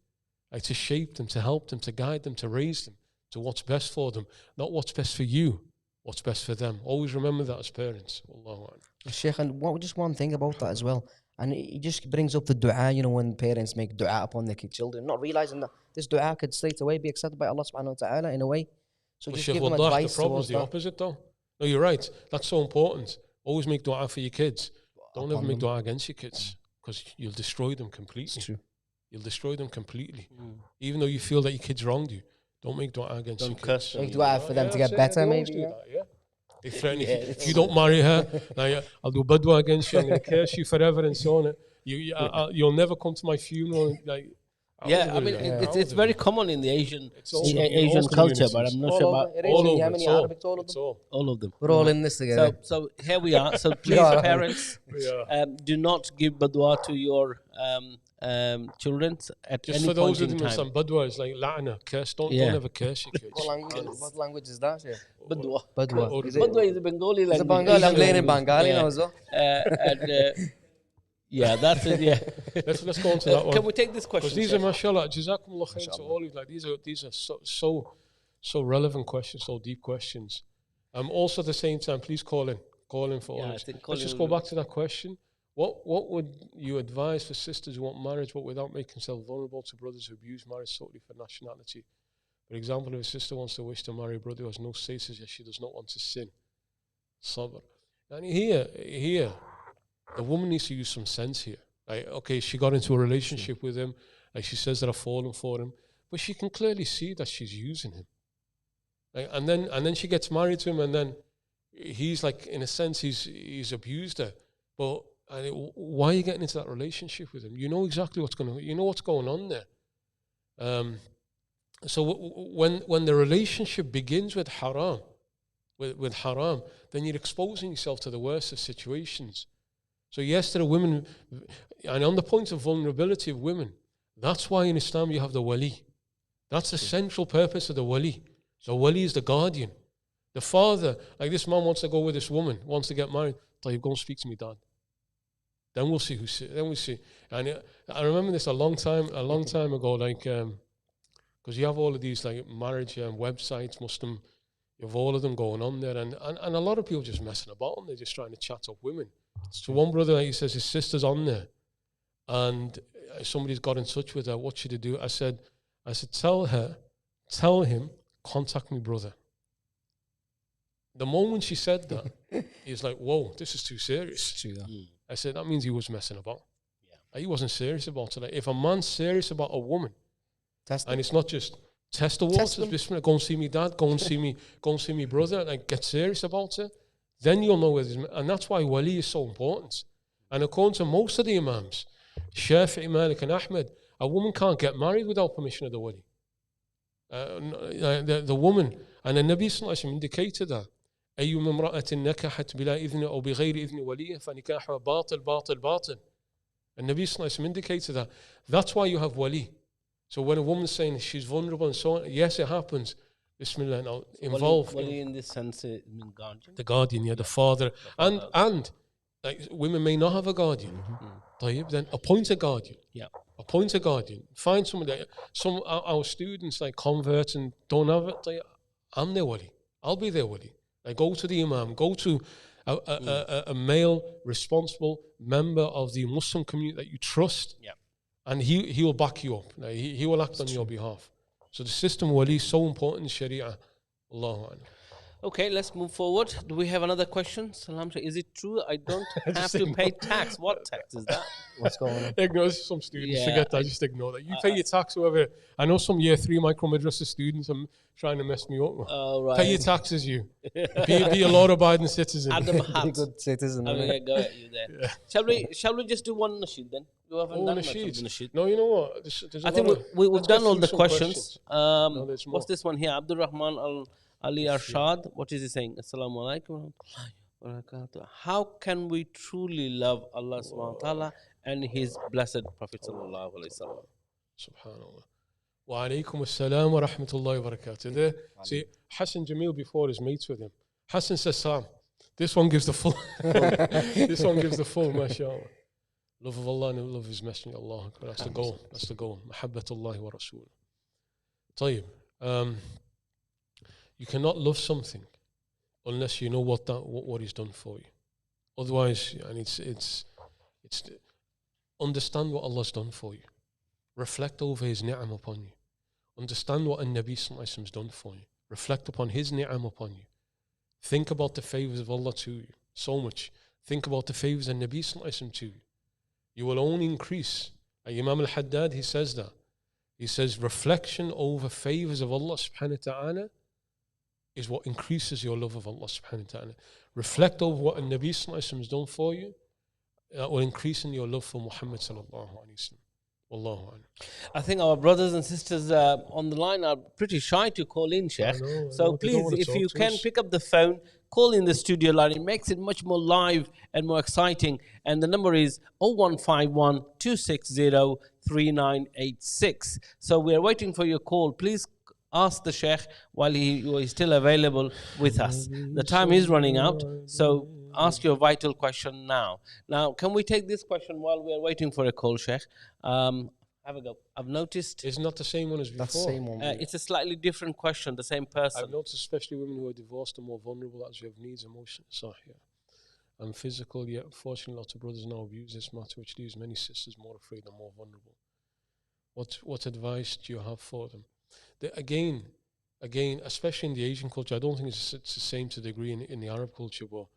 to shape them, to help them, to guide them, to raise them to what's best for them. Not what's best for you, what's best for them. Always remember that as parents. Wallahu a'lam. Sheikh, and just one thing about that as well. And it just brings up the dua, when parents make dua upon their children, not realizing that this dua could straight away be accepted by Allah subhanahu wa ta'ala in a way. So just give them advice. The problem is the opposite though. No, you're right. That's so important. Always make dua for your kids. Don't ever make dua against your kids, because you'll destroy them completely. It's true. You'll destroy them completely. Even though you feel that your kids wronged you, don't make dua against your kids. Make dua for them to get better, maybe. They threaten if you don't marry her, I'll do badwa against you. I'm going to curse you forever and so on. You'll never come to my funeral. It's very common in the Asian culture, but I'm not sure about all of them. We're all in this together. So here we are. So please, parents, do not give badwa to your children at just any for those point who in know time. some badwa is like la'na, curse. Don't ever curse your kids. What language is that? Badwa. Badwa Is a Bengali language. It's a Bengali. I'm playing in Bengali now as well. Yeah, that's it. Yeah. Let's go on to that one. Can we take this question? Because these are, mashallah, jazakumullah khair to all of you. Like these are so relevant questions, so deep questions. Also at the same time, please call in for all of us. Let's just go back to that question. What would you advise for sisters who want marriage, but without making themselves vulnerable to brothers who abuse marriage solely for nationality? For example, if a sister wants to wish to marry a brother who has no status, yet she does not want to sin. Sabr. And here, the woman needs to use some sense here. Okay, she got into a relationship with him. She says that I've fallen for him, but she can clearly see that she's using him. And then she gets married to him, and then he's like, in a sense, he's abused her. But why are you getting into that relationship with him? You know exactly what's going on there. So when the relationship begins with haram, with haram, then you're exposing yourself to the worst of situations. So yes, there are women, and on the point of vulnerability of women, that's why in Islam you have the wali. That's the central purpose of the wali. The wali is the guardian. The father, like this man wants to go with this woman, wants to get married. Tayyib, go and speak to me, dad. Then we'll see then we'll see. And I remember this a long time ago, because you have all of these like marriage websites, Muslim You have all of them going on there, and a lot of people just messing about, and they're just trying to chat up women. So one brother, he says his sister's on there, and somebody's got in touch with her. What should he do? I said, tell him, contact me, brother. The moment she said that, he's like, whoa, this is too serious. True, I said, that means he was messing about. Yeah. He wasn't serious about it. Like, if a man's serious about a woman, and it's not just test the waters, bismillah, go and see me dad, go and see me brother, like get serious about it, then you'll know where there's, and that's why wali is so important. And according to most of the imams, Shafi'i, Malik and Ahmed, a woman can't get married without permission of the wali. The woman, and the Nabi sallallahu alaihi wasallam indicated that. أيما امرأة نكحت بلا إذن أو بغير إذن وليها فنكاحها باطل باطل باطل. And Nabi sallallahu alaihi wasallam indicated that. That's why you have wali. So when a woman's saying she's vulnerable and so on, yes, it happens. Bismillah, now involve. Wali in this sense, mean guardian. The guardian, yeah, the father, and like women may not have a guardian. Then appoint a guardian. Yeah, appoint a guardian. Find someone. Some our students like convert and don't have it. I'm their wali. I'll be their wali. Like go to the Imam. Go to a male responsible member of the Muslim community that you trust. Yeah. And he will back you up. Like he will act on your behalf. So the system wali is so important in Sharia. Allahu Akbar. Okay, let's move forward. Do we have another question? Salam. Is it true I don't have to pay tax? What tax is that? What's going on? Ignore some students. Forget that. Just ignore that. You pay your tax, whoever. I know some year 3 micro madrasa students are trying to mess me up. Right. Pay your taxes, you. Be a law-abiding citizen. Adam Be a good citizen. I'm gonna go at you there. Yeah. Shall we just do one nasheed then? We haven't done much of the nasheed. No, you know what? There's I think we've done all the questions. No, what's this one here? Abdul Rahman Ali Arshad. What is he saying? Assalamu alaikum. How can we truly love Allah subhanahu wa ta'ala and His blessed Prophet sallallahu alaihi wasallam? Subhanallah. Wa alaikum assalam wa rahmatullahi wa barakatuh. There, see, Hassan Jamil before is mates with him. Hassan says, Sam, this one gives the full. This one gives the full, mashallah. Love of Allah and love of His Messenger, Allah. That's the goal. That's the goal. Mahabbatullahi wa Rasul. Tayyib. You cannot love something unless you know what He's done for you. Otherwise, and it's understand what Allah's done for you. Reflect over His ni'am upon you. Understand what a Nabi sallallahu alaihi wasallam has done for you. Reflect upon His ni'am upon you. Think about the favors of Allah to you. So much. Think about the favors of Nabi sallallahu alaihi wasallam to you. You will only increase. Imam al-Haddad, he says that. He says reflection over favors of Allah subhanahu wa ta'ala is what increases your love of Allah subhanahu wa ta'ala. Reflect over what a Nabi sallallahu alaihi wasallam has done for you, that will increase in your love for Muhammad sallallahu alaihi wasallam. Wallahu a'lam. I think our brothers and sisters on the line are pretty shy to call in, Sheikh. So please, if you can pick up the phone, call in the studio line. It makes it much more live and more exciting. And the number is 0151 260 3986. So we are waiting for your call. Please ask the Sheikh while he is still available with us. The time is running out, so ask your vital question now. Now, can we take this question while we are waiting for a call, Sheikh? Have a go. I've noticed... It's not the same one as before. That's the same one. It's a slightly different question, the same person. I've noticed especially women who are divorced are more vulnerable as you have needs, emotions, and physical, yet unfortunately lots of brothers now abuse this matter, which leaves many sisters more afraid and more vulnerable. What advice do you have for them? Again, especially in the Asian culture, I don't think it's the same to the degree in the Arab culture, but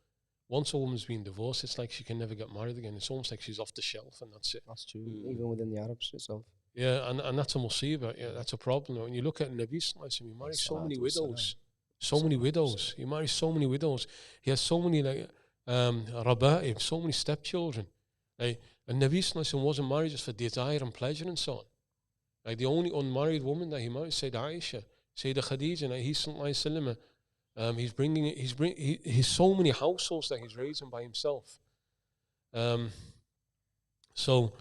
once a woman's been divorced, it's like she can never get married again. It's almost like she's off the shelf and that's it. That's true, even within the Arabs itself. Yeah, and that's a musibah. Yeah, that's a problem. When you look at Nabi sallallahu alaihi wasallam, he married so many widows. So many widows. He married so many widows. He has so many raba'ib, so many stepchildren. And Nabi sallallahu alaihi wasallam wasn't married just for desire and pleasure and so on. Like the only unmarried woman that he married, Sayyidah Aisha, Sayyidah Khadija, and he sallallahu alaihi wasallam, he's so many households that he's raising by himself. So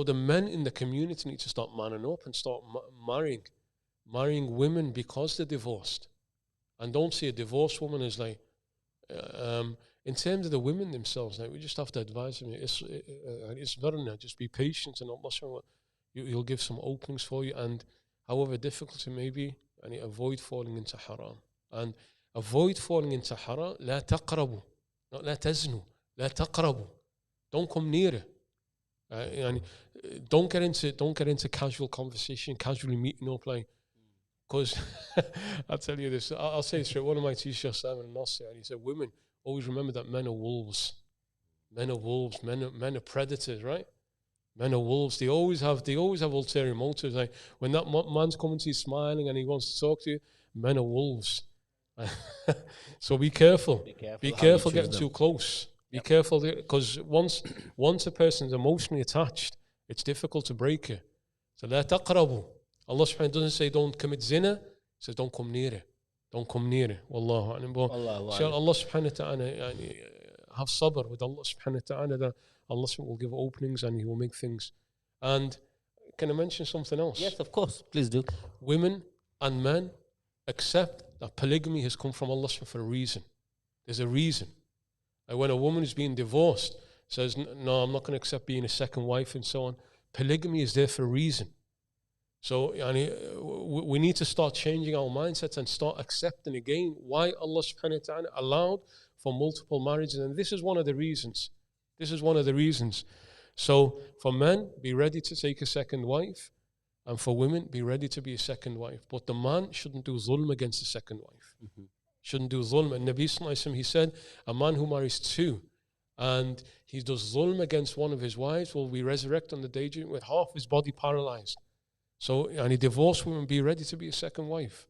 the men in the community need to start manning up and start marrying women because they're divorced, and don't see a divorced woman as like. In terms of the women themselves, like, we just have to advise them. It's very just be patient, and Allah, He'll give some openings for you, and however difficult it may be, and avoid falling into haram. And avoid falling into haram. لا تقربوا, not لا تزنوا, لا تقربوا. Don't come near it. And don't get into casual conversation, casually meeting up, like, because I'll tell you this. I'll say this. One of my teachers, Simon Nossi, and he said, "Women, always remember that men are wolves. Men are wolves. Men are predators, right? Men are wolves. They always have ulterior motives. Like when that man's coming to you smiling and he wants to talk to you, men are wolves. So be careful. Be careful getting too close. Be careful, because once a person's emotionally attached, it's difficult to break it. So لا تقربوا. Allah subhanahu wa ta'ala doesn't say don't commit zina, He says don't come near it. Don't come near it. Wallahu a'lam. Allah subhanahu wa ta'ala have sabr with Allah subhanahu wa ta'ala, that Allah will give openings and He will make things. And can I mention something else? Yes, of course. Please do. Women and men accept that polygamy has come from Allah for a reason. There's a reason. And when a woman is being divorced, says, no, I'm not going to accept being a second wife and so on. Polygamy is there for a reason. So we need to start changing our mindsets and start accepting again why Allah subhanahu wa ta'ala allowed for multiple marriages. And this is one of the reasons. So for men, be ready to take a second wife. And for women, be ready to be a second wife. But the man shouldn't do zulm against the second wife. Mm-hmm. Shouldn't do zulm. And Nabi Sallallahu Alaihi Wasallam, he said, a man who marries two and he does zulm against one of his wives will be resurrected on the day with half his body paralyzed. So, and he divorced women, be ready to be a second wife.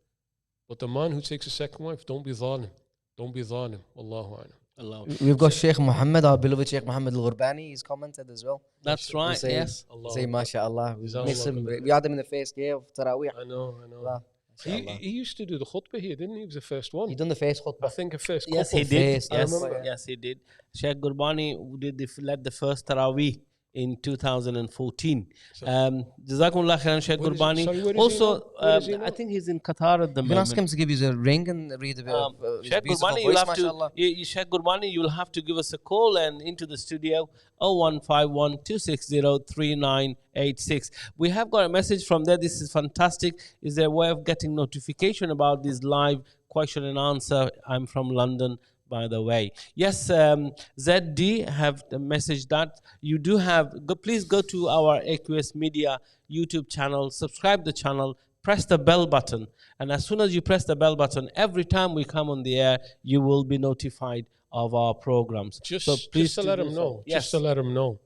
But the man who takes a second wife, don't be zalim. Don't be zalim. Wallahu a'lam. We've got Sheikh Muhammad, our beloved Sheikh Muhammad al-Ghurbani. He's commented as well. That's right, yes. Say mashallah. We had him in the first day of Taraweeh. I know. He used to do the khutbah here, didn't he? He was the first one. He done the first khutbah. I think the first couple. Yes, he did. Yes, he did. Sheikh Ghurbani led the first Taraweeh in 2014. Jazakumullah khairan, Sheikh Ghurbani. Also, I think he's in Qatar at the moment. You can ask him to give you a ring and read a bit of Sheikh Ghurbani, Sheikh Ghurbani, you'll have to give us a call and into the studio 0151 260 3986. We have got a message from there. This is fantastic. Is there a way of getting notification about this live question and answer? I'm from London, by the way. Yes, ZD have the message that you do have. Please go to our AQS Media YouTube channel, subscribe the channel, press the bell button, and as soon as you press the bell button, every time we come on the air, you will be notified of our programs. Just to let them know. Yes. Just to let them know.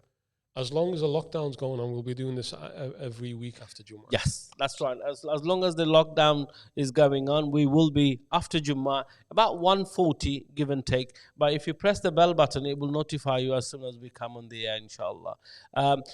As long as the lockdown's going on, we'll be doing this every week after Jummah. Yes, that's right. As long as the lockdown is going on, we will be after Jummah, about 1:40, give and take. But if you press the bell button, it will notify you as soon as we come on the air, inshallah.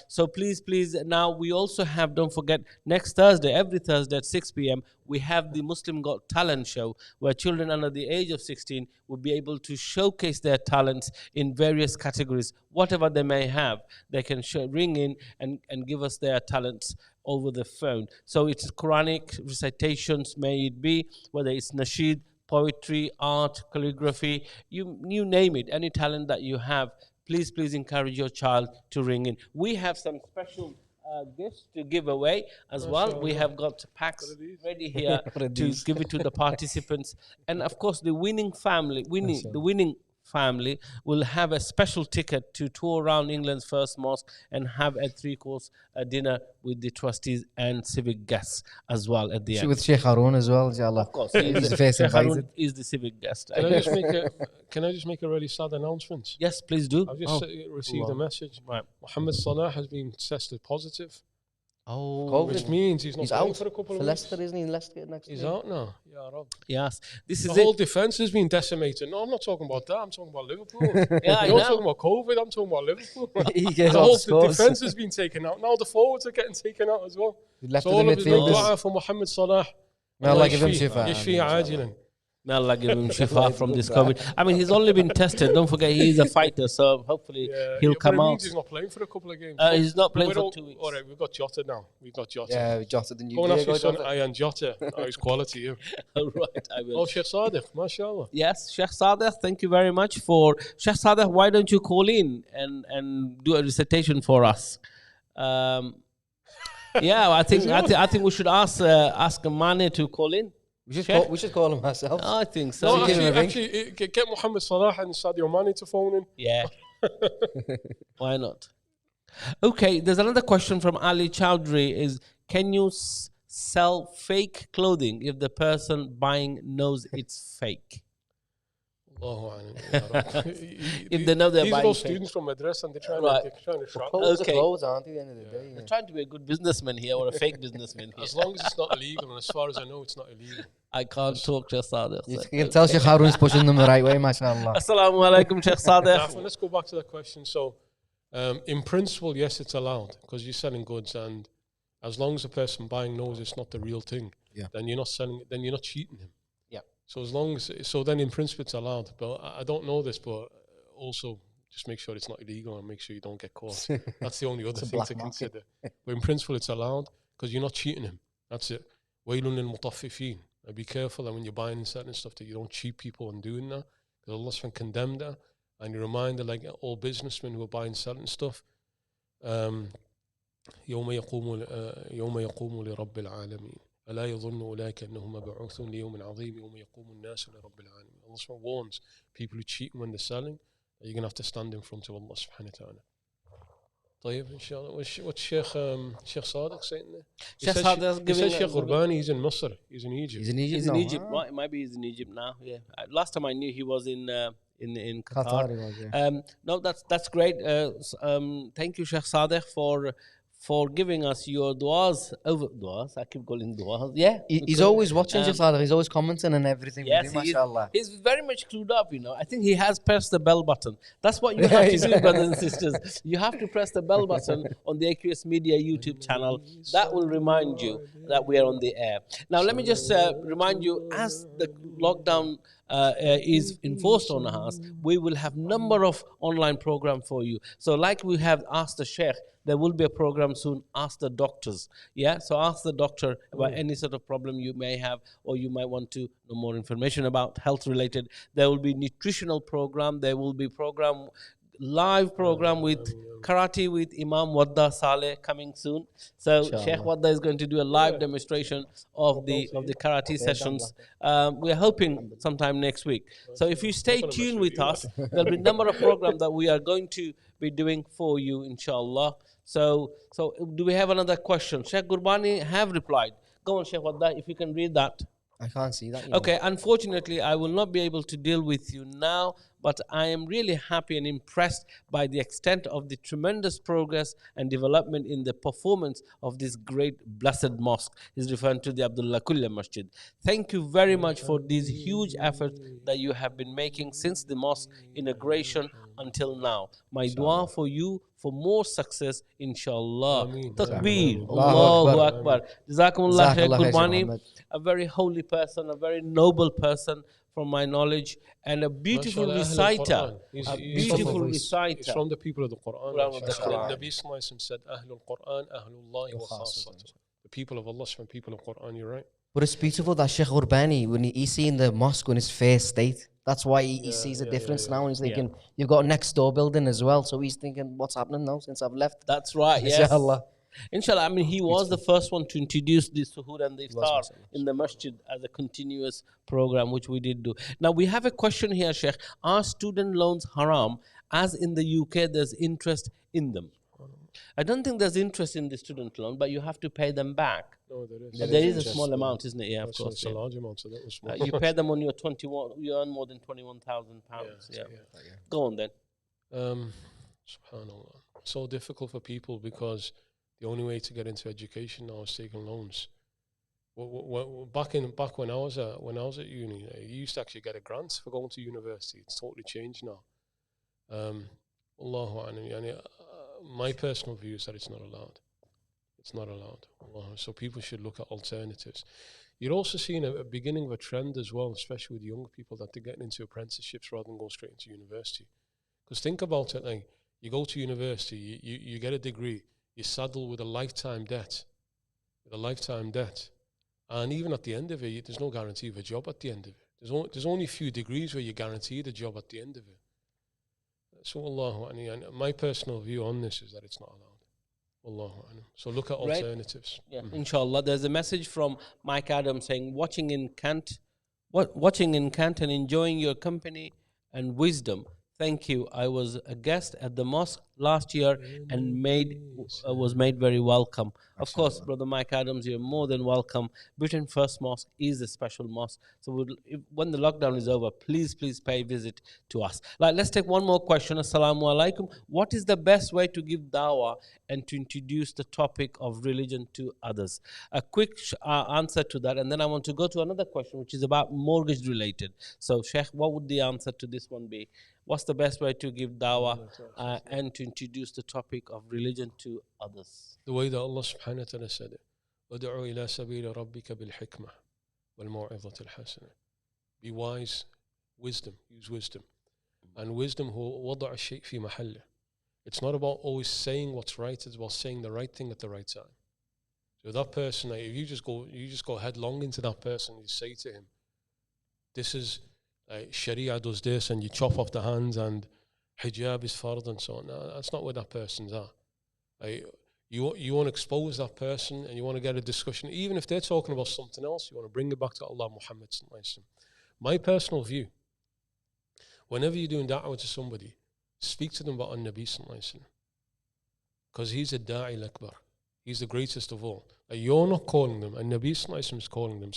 So please, now we also have, don't forget, next Thursday, every Thursday at 6 p.m., we have the Muslim Got Talent show, where children under the age of 16 will be able to showcase their talents in various categories, whatever they may have. They can ring in and give us their talents over the phone. So it's Quranic recitations, may it be, whether it's nasheed, poetry, art, calligraphy, you name it, any talent that you have, please encourage your child to ring in. We have some special gifts to give away as well. We have got packs ready here to give it to the participants. And of course, the winning family will have a special ticket to tour around England's first mosque and have a 3-course dinner with the trustees and civic guests as well at the end. With Sheikh Haroon as well, inshallah. Of course, Sheikh Haroon is the civic guest. Can I just make a really sad announcement? Yes, please do. I've just received a message. Right. Mohammed Saleh has been tested positive. Oh, which means he's out for a couple of Leicester, weeks. isn't he? Leicester next He's out now. Yeah, Rob. Yes, this is the whole defense has been decimated. No, I'm not talking about that. I'm talking about Liverpool. You're talking about COVID. I'm talking about Liverpool. The defense has been taken out. Now the forwards are getting taken out as well. So all of us make dua for Mohammed Salah. May Allah give him shifa. Yashfi ajilan. May Allah give him shifa from this COVID. I mean, he's only been tested. Don't forget, he is a fighter, so hopefully he'll come out. He's not playing for a couple of games. He's not playing for 2 weeks. All right, we've got Jota now. Yeah, we Jota the new. Go and ask your son, Ayan Jota. He's quality, you. All right, I will. Sheikh Sadiq, mashallah. Yes, Sheikh Sadiq, thank you very much for... Sheikh Sadiq, why don't you call in and do a recitation for us? Yeah, I think we should ask Mane to call in. We should call him ourselves. I think so. No, give him a ring. actually, get Mohammed Salah and Sadio Mane to phone in. Yeah. Why not? Okay, there's another question from Ali Chowdhury is, can you sell fake clothing if the person buying knows it's fake? If they know they're These buying are all fake. students from madrasa and they're trying to shop. Clothes Okay. are clothes, aren't they, at the end of the day? They're trying to be a good businessman here or a fake businessman here. As long as it's not illegal, and as far as I know, it's not illegal. I can't talk to Sadiq. You can tell Sheikh Haroon's pushing them the right way, mashallah. Assalamu alaikum, Sheikh Sadiq. Let's go back to that question. So, in principle, yes, it's allowed because you're selling goods, and as long as the person buying knows it's not the real thing, then you're not selling it. Then you're not cheating him. Yeah. So then in principle it's allowed. But I don't know this, but also just make sure it's not illegal and make sure you don't get caught. That's the only other thing to consider. But in principle it's allowed because you're not cheating him. That's it. Wailun lil mutaffifin. Be careful that when you're buying and selling stuff that you don't cheat people and doing that. Because Allah subhanahu condemned that. And you're reminded, like all businessmen who are buying and selling stuff, يوم يقوم لرب العالمين ألا يظن أولئك أنهم مبعوثون ليوم عظيم يوم يقوم الناس لرب العالمين. Allah subhanahu warns people who cheat when they're selling that you're going to have to stand in front of Allah subhanahu wa ta'ala. طيب إن شاء الله. What's Sheikh Sadiq saying there? Sheikh Sadiq is He says giving Sheikh Urbani, he's in Misr, he's in Egypt. He's in Egypt He's now, in Egypt. huh? Right, maybe he's in Egypt now. Yeah. Last time I knew he was in Qatar. Qatar he was, yeah. No, that's great. Thank you, Sheikh Sadiq, for giving us your du'as. Du'as, I keep calling du'as. Yeah. He's always watching Sheikh Sadiq. He's always commenting and everything. Yes, we do, mashallah. he's very much clued up, you know. I think he has pressed the bell button. That's what you have to do, brothers and sisters. You have to press the bell button on the AQS Media YouTube channel. That will remind you that we are on the air. Now, let me just remind you, as the lockdown is enforced on us, we will have number of online program for you. So like we have asked the Sheikh, there will be a program soon, Ask the Doctors. Yeah, so ask the doctor about any sort of problem you may have, or you might want to know more information about health related. There will be nutritional program. There will be live program with karate with Imam Waddah Saleh coming soon. So Sheikh Waddah is going to do a live demonstration of the karate sessions. We are hoping sometime next week. So if you stay tuned with us, there'll be a number of programs that we are going to be doing for you, inshallah. So do we have another question? Sheikh Gurbani have replied. Go on, Sheikh Waddah, if you can read that. I can't see that. Okay, unfortunately, I will not be able to deal with you now, but I am really happy and impressed by the extent of the tremendous progress and development in the performance of this great blessed mosque. He's referring to the Abdullah Kulli Masjid. Thank you very much for these huge efforts that you have been making since the mosque inauguration until now. My dua for you for more success, inshallah. Takbir. Allahu Akbar. Jazakumullah Shaykh Gurbani, a very holy person, a very noble person from my knowledge, and a beautiful reciter. He's from the people of the Quran. Nabi Sallallahu Alaihi Wasallam said, Ahlul Quran, Ahlullahi wa khassatuh. The people of Allah from people of Quran, you're right. But it's beautiful that Sheikh Urbani, when he's seeing the mosque in its first state, that's why he sees a difference now. And he's thinking, you've got a next door building as well. So he's thinking, what's happening now since I've left? That's right, yes. Inshallah. Inshallah, I mean, he was the first one to introduce the suhoor and the iftar in the masjid as a continuous program, which we did do. Now, we have a question here, Sheikh. Are student loans haram? As in the UK, there's interest in them. I don't think there's interest in the student loan, but you have to pay them back. No, there is. There is a small amount, isn't it? Yeah, of course. It's a large amount, so that was small. You pay them on your 21, you earn more than £21,000. Yeah. Go on then. Subhanallah. So difficult for people because the only way to get into education now is taking loans. Back when I was at uni, you used to actually get a grant for going to university. It's totally changed now. Allahu a'lam. My personal view is that it's not allowed. It's not allowed. So people should look at alternatives. You're also seeing a beginning of a trend as well, especially with young people, that they're getting into apprenticeships rather than going straight into university. Because think about it, like you go to university, you get a degree, you're saddled with a lifetime debt. And even at the end of it, there's no guarantee of a job at the end of it. There's only a few degrees where you're guaranteed a job at the end of it. So Allah, my personal view on this is that it's not allowed. Wallahu a'lam. So look at Right. alternatives. Yeah, inshallah. There's a message from Mike Adams saying, watching in Kent and enjoying your company and wisdom. Thank you. I was a guest at the mosque last year and was made very welcome. Of course, Brother Mike Adams, you're more than welcome. Britain First Mosque is a special mosque. So when the lockdown is over, please pay a visit to us. Let's take one more question. Assalamu alaikum. What is the best way to give dawah and to introduce the topic of religion to others? A quick answer to that, and then I want to go to another question, which is about mortgage related. So, Sheikh, what would the answer to this one be? What's the best way to give dawah and to introduce the topic of religion to others? The way that Allah subhanahu wa ta'ala said it. وَدْعُوا إِلَى سَبِيلِ رَبِّكَ بِالْحِكْمَةِ وَالْمَوْعِظَةِ الْحَسَنَةِ. Be wise, wisdom, use wisdom. And wisdom هو وضع الشيء في محله. It's not about always saying what's right, it's about saying the right thing at the right time. So that person, if you just go headlong into that person, you say to him, this is Sharia does this, and you chop off the hands, and hijab is fard and so on. No, that's not where that person's at. You want to expose that person, and you want to get a discussion, even if they're talking about something else. You want to bring it back to Allah Muhammad sallallahu alaihi wasallam. My personal view: whenever you're doing da'wah to somebody, speak to them about Nabi sallallahu alaihi wasallam, because he's a da'i akbar. He's the greatest of all. You're not calling them, and Nabi sallallahu alaihi wasallam is calling them.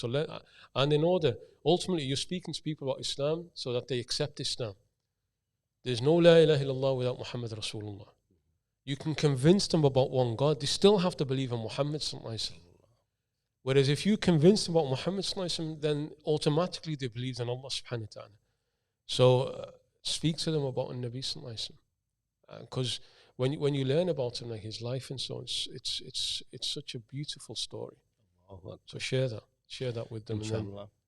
And in order, ultimately, you're speaking to people about Islam so that they accept Islam. There's no la ilaha illallah without Muhammad Rasulullah. You can convince them about one God, they still have to believe in Muhammad sallallahu alaihi wasallam. Whereas if you convince them about Muhammad sallallahu alaihi wasallam, then automatically they believe in Allah subhanahu wa ta'ala. So speak to them about Nabi sallallahu alaihi wasallam, because when you learn about him, like his life and so on, it's such a beautiful story. So share that with them,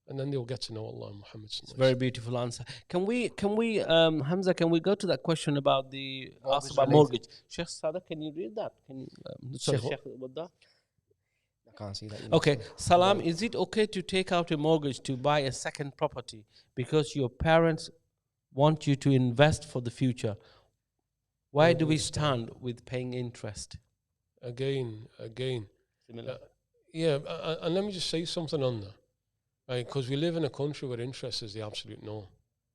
and then they'll get to know Allah and Muhammad. It's a very beautiful answer. Can we Hamza, can we go to that question about the ask about mortgage? Sheikh Sada, can you read that? Can you Sheikh Waddah? I can't see that. Okay. Salam, is it okay to take out a mortgage to buy a second property because your parents want you to invest for the future? Why do we stand with paying interest? Again. Similar. And let me just say something on that. Right, because we live in a country where interest is the absolute norm,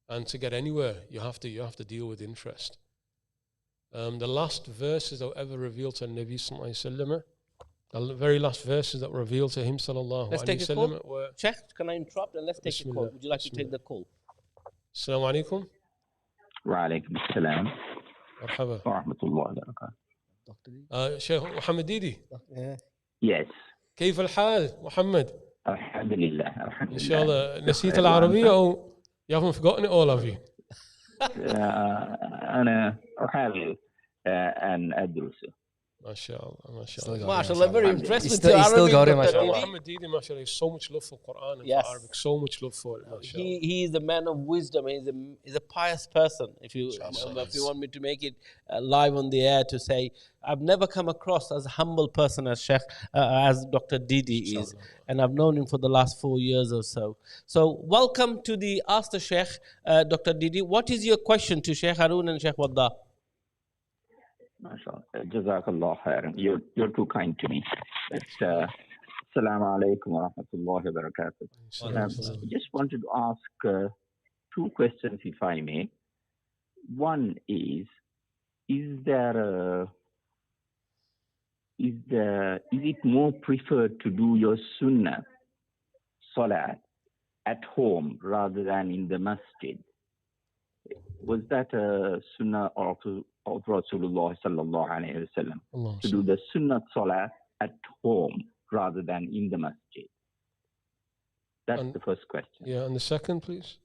and to get anywhere, you have to deal with interest. The last verses that were ever revealed to Nabi sallallahu alaihi wasallam, the very last verses that were revealed to him sallallahu alaihi wasallam were. Sheikh, can I interrupt and let's take a call? Would you like to take the call? Assalamu alaikum. Wa alaikum assalam. Marhaba. Wa rahmatullahi wa barakatuh. Sheikh Muhammad Didi. Yes. كيف الحال محمد؟ الحمد لله إن شاء الله. نسيت العربية أو you haven't forgotten it all, have you? أنا أحاول أن أدرس. ما شاء الله. ما شاء الله, very impressed with your Arabic. Still got it, mashallah. Muhammad Didi, mashallah, he has so much love for Quran and for Arabic, so much love for it, mashallah. He is a man of wisdom. He's a pious person. If you want me to make it live on the air to say, I've never come across as a humble person as Sheikh, as Dr. Didi is, and I've known him for the last 4 years or so. So welcome to the Ask the Sheikh, Dr. Didi. What is your question to Sheikh Haroon and Sheikh Waddah? MashaAllah. Jazakallah khairan. You're too kind to me. Assalamu alaikum wa rahmatullahi wa barakatuh. Just wanted to ask 2 questions, if I may. One is it more preferred to do your sunnah salat at home rather than in the masjid? Was that a sunnah of Rasulullah sallallahu alaihi wasallam to do the sunnah salat at home rather than in the masjid? That's the first question. Yeah, and the second, please.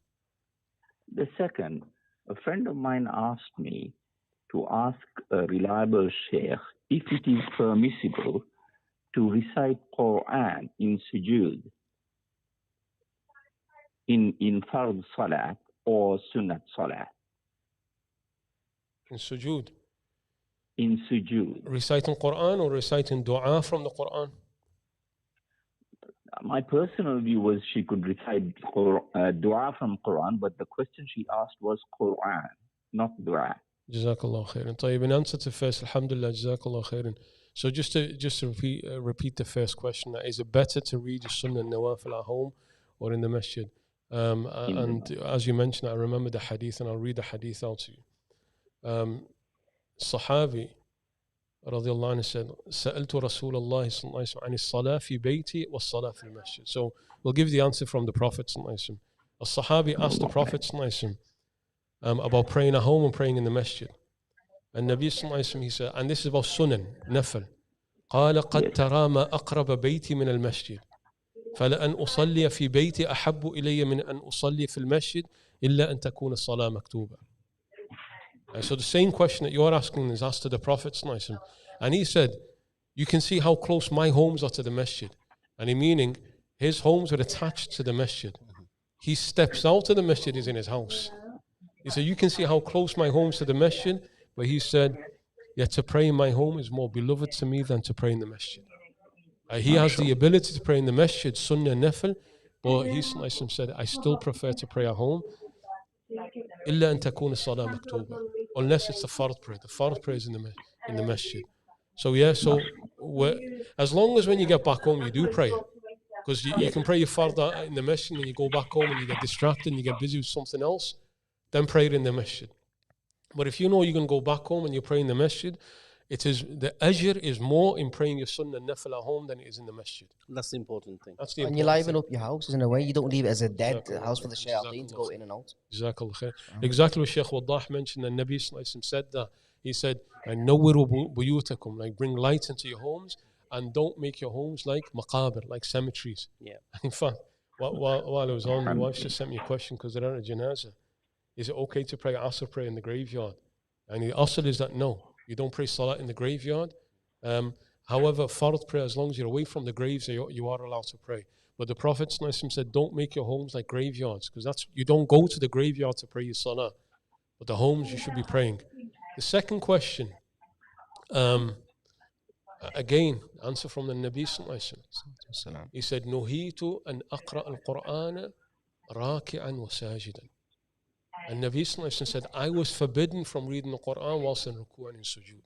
The second, a friend of mine asked me to ask a reliable sheikh if it is permissible to recite Quran in sujood, in fard salat or sunnat salat. In sujood. In sujood. Reciting Quran or reciting dua from the Quran? My personal view was she could recite dua from Quran, but the question she asked was Quran, not dua. Jazakallah khairan. طيب, in answer to first, alhamdulillah, Jazakallah khairan. So just to repeat the first question: is it better to read your Sunnah and Nawafil at home or in the masjid? And as you mentioned, I remember the hadith, and I'll read the hadith out to you. Sahabi رضي الله عنه said, سألت رسول الله صلى الله عليه وسلم عن الصلاة في بيتي والصلاة في المسجد. So we'll give the answer from the Prophet صلى الله عليه وسلم. A Sahabi asked the Prophet صلى الله عليه وسلم about praying at home and praying in the masjid. And Nabi صلى الله عليه وسلم, he said, and this is about sunan, nafil. قال قد ترى ما أقرب بيتي من المسجد فلأن أصلي في بيتي أحب إلي من أن أصلي في المسجد إلا أن تكون الصلاة مكتوبة. So the same question that you're asking is asked to the Prophet, and he said, you can see how close my homes are to the masjid. And he meaning his homes are attached to the masjid. He steps out of the masjid, he's in his house. He said, you can see how close my homes to the masjid, but he said, yet to pray in my home is more beloved to me than to pray in the masjid. He has the ability to pray in the masjid, sunnah and nafil, but he said, I still prefer to pray at home. إلا أن تكون الصلاة مكتوبة, unless it's the fard prayer. The fard prayer is in the masjid. So yeah, so as long as when you get back home you do pray, because you can pray your fard in the masjid and you go back home and you get distracted and you get busy with something else, then pray it in the masjid. But if you know you're going to go back home and you pray in the masjid, it is the ajr is more in praying your sunnah and nafil at home than it is in the masjid. That's the important thing. That's the And important you liven thing. up your house in a way. You don't leave it as a dead Jazakallah house for the khair. shayateen to go in and out. Jazakallah khair. Exactly what Sheikh Waddah mentioned, and Nabi Sallallahu Alaihi Wasallam said that. He said, and nawwiru buyutakum, like bring light into your homes and don't make your homes like maqabir, like cemeteries. Yeah. In fact, while I was on, my wife just sent me a question because they're at a janazah. Is it okay to pray Asr prayer in the graveyard? And the Asr is that no, you don't pray Salah in the graveyard. However, Fard prayer, as long as you're away from the graves, you are allowed to pray. But the Prophet said, don't make your homes like graveyards, because you don't go to the graveyard to pray your Salah. But the homes you should be praying. The second question, again, answer from the Nabi Sallallahu Alaihi Wasallam. He said, Nuhitu an aqra al-Qur'ana raki'an wa sajidan. And Nabi Sallallahu Alaihi Wasallam said, I was forbidden from reading the Qur'an whilst in ruku' and in sujood.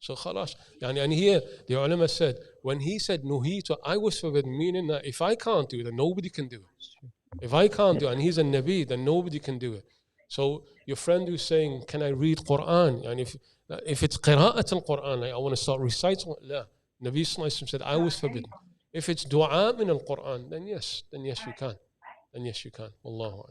So khalas. And here the ulama said, when he said nuhitu, I was forbidden, meaning that if I can't do it, then nobody can do it. If I can't do it, and he's a Nabi, then nobody can do it. So your friend who's saying, can I read Qur'an? And if it's qira'at al-Qur'an, like I want to start reciting, la. Nabi Sallallahu Alaihi Wasallam said, I was forbidden. If it's dua min al-Qur'an, then yes you can. And yes, you can. Allahu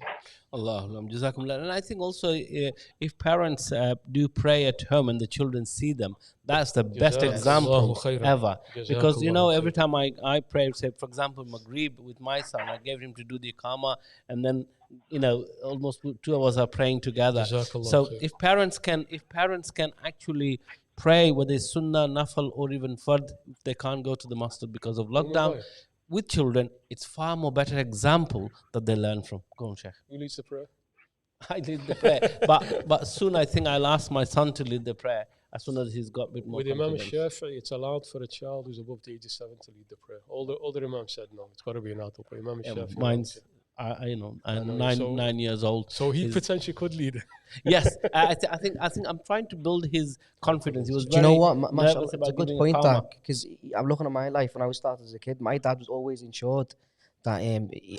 Allahumma jazakumullah. And I think also if parents do pray at home and the children see them, that's the best example ever. Because every time I pray, say for example Maghrib with my son, I gave him to do the Iqama, and then almost 2 hours are praying together. So if parents can actually pray, whether it's Sunnah, Nafal, or even Fard, if they can't go to the masjid because of lockdown, with children, it's far more better example that they learn from. Go on, Sheikh. Who leads the prayer? I lead the prayer, but soon I think I'll ask my son to lead the prayer as soon as he's got a bit more With Imam confidence. Shafi'i, it's allowed for a child who's above the age of 7 to lead the prayer. All the Imams said no, it's got to be an adult. But Imam Shafi'i, mine's, I'm 9 years old. So he potentially could lead it. Yes, I think I'm trying to build his confidence. He was Do you know what? nervous It's a about good giving point, Iqama. that, because I'm looking at my life when I was started as a kid. My dad was always insured that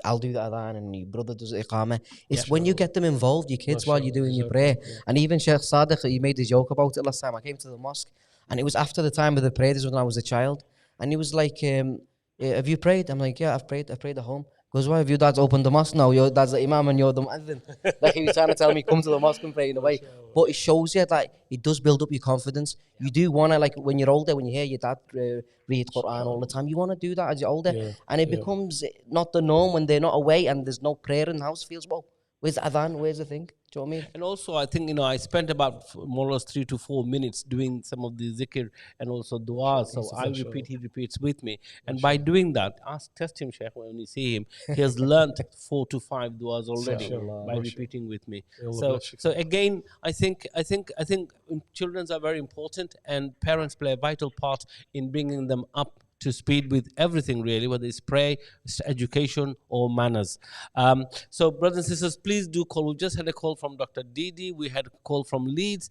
I'll do the adhan and your brother does the iqama. It's when you get them involved, your kids, while you're doing your prayer. And even Sheikh Sadiq, he made a joke about it last time. I came to the mosque and it was after the time of the prayer. This was when I was a child. And he was like, have you prayed? I'm like, yeah, I've prayed at home. Goes, why have your dad's opened the mosque now? Your dad's the Imam and you're the mu'adhin. Like he was trying to tell me, come to the mosque and pray in a way. But it shows you that it does build up your confidence. You do want to, like when you're older, when you hear your dad read Quran all the time, you want to do that as you're older. And it becomes not the norm when they're not away and there's no prayer in the house. Feels, well, where's the adhan? Where's the thing? Do you know what I mean? And also, I think, I spent about more or less 3 to 4 minutes doing some of the zikr and also dua. So I repeat, he repeats with me. And by doing that, test him, Sheikh, when you see him. He has learnt 4 to 5 duas already by repeating with me. So again, I think children are very important, and parents play a vital part in bringing them up to speed with everything really, whether it's prayer, it's education, or manners. So, brothers and sisters, please do call. We just had a call from Dr. Didi. We had a call from Leeds.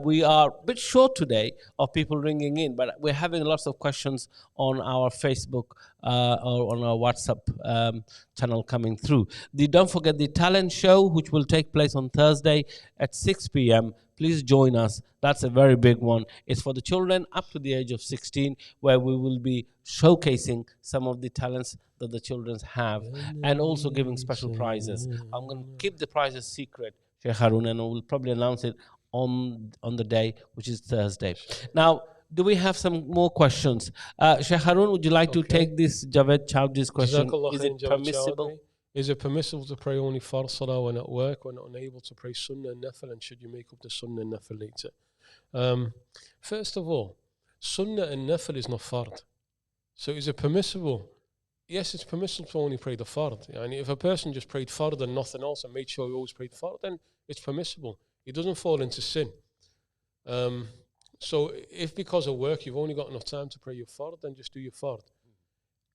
We are a bit short today of people ringing in, but we're having lots of questions on our Facebook or on our WhatsApp channel coming through. Don't forget the talent show, which will take place on Thursday at 6 p.m. Please join us. That's a very big one. It's for the children up to the age of 16, where we will be showcasing some of the talents that the children have and also giving special prizes. I'm going to keep the prizes secret, Sheikh Haroon, and we'll probably announce it on the day, which is Thursday. Now, do we have some more questions? Sheikh Haroon, would you like to take this Javed Chowdhury's question? Is it permissible? Is it permissible to pray only fard salah when at work, when unable to pray sunnah and nafil, and should you make up the sunnah and nafil later? First of all, sunnah and nafil is not fard. So is it permissible? Yes, it's permissible to only pray the fard. And if a person just prayed fard and nothing else and made sure he always prayed fard, then it's permissible. He doesn't fall into sin. So if because of work you've only got enough time to pray your fard, then just do your fard.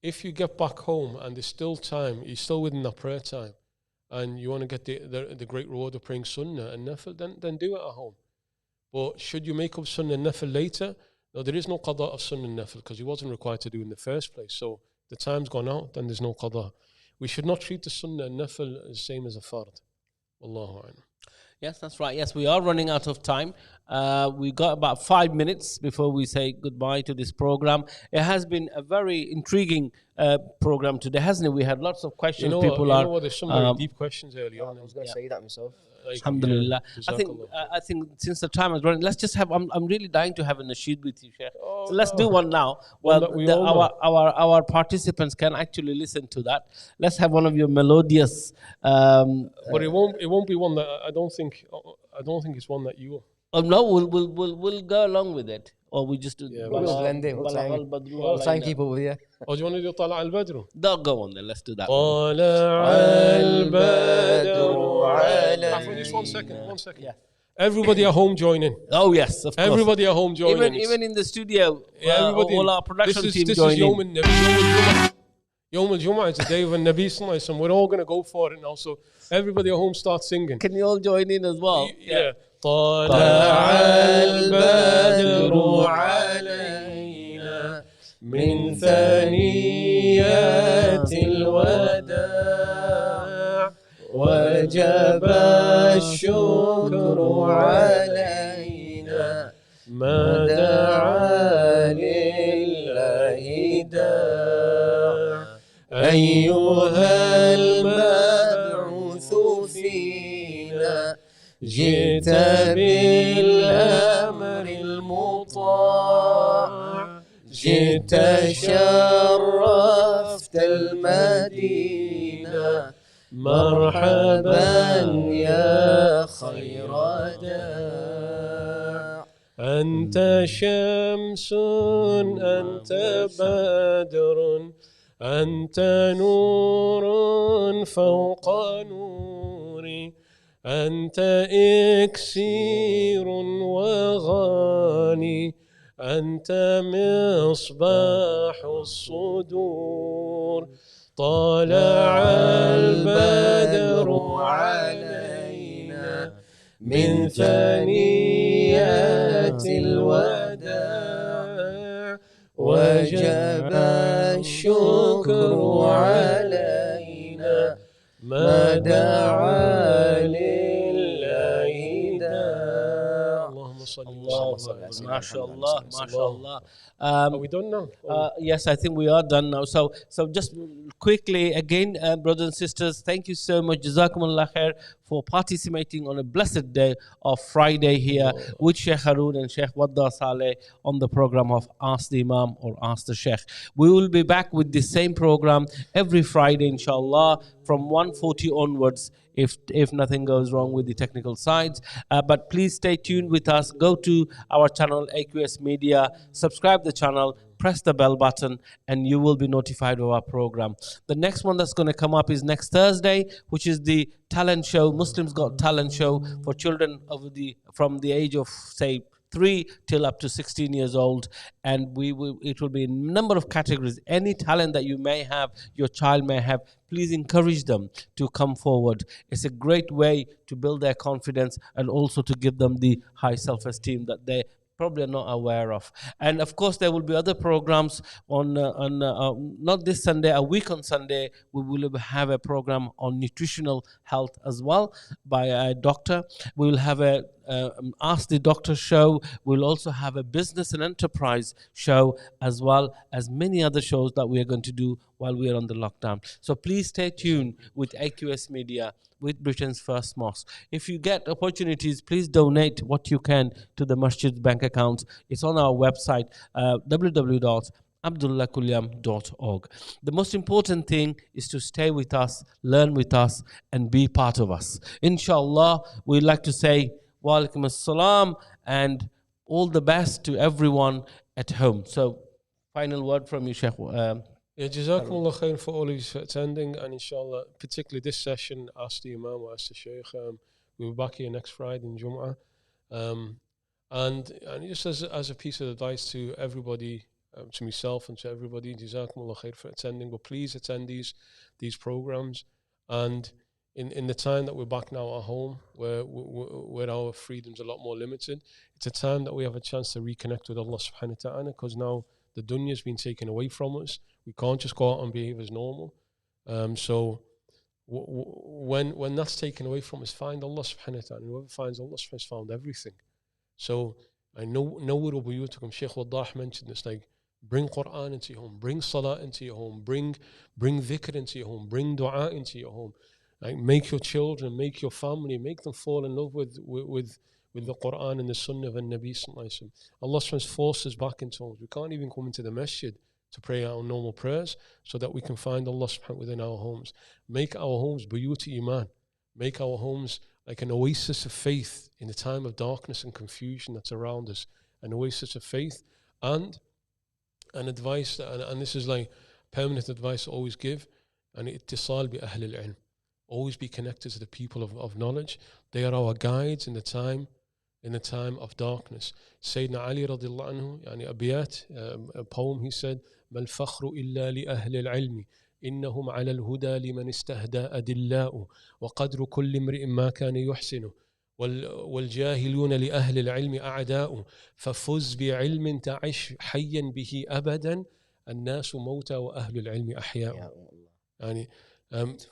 If you get back home and there's still time, you're still within that prayer time, and you want to get the great reward of praying sunnah and nafil, then do it at home. But should you make up sunnah and nafil later? No, there is no qada of sunnah and nafil because he wasn't required to do it in the first place. So the time's gone out, then there's no qada. We should not treat the sunnah and nafil the same as a fard. Wallahu a'lam. Yes, that's right. Yes, we are running out of time. We got about 5 minutes before we say goodbye to this program. It has been a very intriguing program today, hasn't it? We had lots of questions. There's some very deep questions early on. I was going to say that myself. Alhamdulillah. I think since the time is running, let's just have. I'm really dying to have a nasheed with you, Sheikh. So let's do one now. Well, our participants can actually listen to that. Let's have one of your melodious. But it won't be one that I don't think it's one that you. No, we'll go along with it, or we just do. We'll blend it. We'll try and keep up with you. Or do you want to do طلع البدر? No, go on then. Let's do that. طلع البدر. Just 1 second. 1 second. Yeah. Everybody at home join in. Oh yes, of course. Everybody at home join in. Even in the studio. Everybody. All our production team this join is in. Yawm al-Jum'ah. It's the day of the Nabi Sallallahu Alaihi Wasallam. We're all going to go for it now. So everybody at home start singing. Can you all join in as well? Yeah. طلع البدر علينا من ثنيات الوداع وجب الشكر علينا ما دعا لله داع أيها المبعوث فينا جئت بالأمر المطاع جئت شرفت المدينة مرحبا يا خير داع أنت شمس أنت بدر أنت نور فوق نوري أنت إكسير وغاني أنت مصباح الصدور طلع البدر علينا من ثنيات الوداع وجب الشكر علينا ما دعا لله داع اللهم صل وسلم ما شاء الله ما شاء الله. Are we done now? Yes, I think we are done now. So just quickly again, brothers and sisters, thank you so much. Jazakumullah khair for participating on a blessed day of Friday here with Sheikh Haroon and Sheikh Waddah Saleh on the program of Ask the Imam or Ask the Sheikh. We will be back with the same program every Friday, inshallah, from 1:40 onwards. If nothing goes wrong with the technical sides. But please stay tuned with us. Go to our channel, AQS Media, subscribe the channel, press the bell button, and you will be notified of our program. The next one that's going to come up is next Thursday, which is the talent show, Muslims Got Talent show for children from the age of, say, 3 till up to 16 years old, and it will be a number of categories. Any talent that you may have, your child may have, please encourage them to come forward. It's a great way to build their confidence and also to give them the high self-esteem that they probably are not aware of. And of course, there will be other programs on not this Sunday, a week on Sunday. We will have a program on nutritional health as well by a doctor. We will have a Ask the Doctor show. We'll also have a business and enterprise show, as well as many other shows that we are going to do while we are on the lockdown. So please stay tuned with AQS Media, with Britain's first mosque. If you get opportunities, please donate what you can to the masjid's bank accounts. It's on our website, www.abdullahkulyam.org. The most important thing is to stay with us, learn with us, and be part of us. Inshallah, we'd like to say wa alaikum assalam and all the best to everyone at home. So, final word from you, Sheikh. Jazakumullah khair for all of you for attending, and inshallah, particularly this session, ask the Imam or ask the Sheikh. We'll be back here next Friday in Jum'ah. And just as a piece of advice to everybody, to myself and to everybody, Jazakumullah khair for attending, but please attend these programs. And in the time that we're back now at home, where our freedom's a lot more limited, it's a time that we have a chance to reconnect with Allah subhanahu wa ta'ala, because now the dunya has been taken away from us. We can't just go out and behave as normal. So when that's taken away from us, find Allah subhanahu wa ta'ala. Whoever finds Allah subhanahu wa ta'ala has found everything. So I know Sheikh Waddah mentioned this, like, bring Quran into your home, bring Salah into your home, bring dhikr into your home, bring dua into your home. Like, make your children, make your family, make them fall in love with the Quran and the Sunnah of the Nabi sallallahu alaihi wasallam. Allah subhanahu forced us back into homes. We can't even come into the masjid to pray our normal prayers, so that we can find Allah subhanahu within our homes. Make our homes buyut iman. Make our homes like an oasis of faith in the time of darkness and confusion that's around us. An oasis of faith, and an advice, and this is like permanent advice I always give, and ittisal bi ahl al-ilm. Always be connected to the people of knowledge. They are our guides in the time of darkness. Sayyidina Ali radiallahu anhu, yani abiyat, a poem, he said, "Mal fakhru illa li ahli al-ilmi, innahum ala al-huda liman istahda adilla'u, wa qadru kulli imri'in ma kana yuhsinu, والجاهلون لأهل العلم أعداء ففز بعلم تعش حيا به أبدا الناس موتى وأهل العلم أحياء." يعني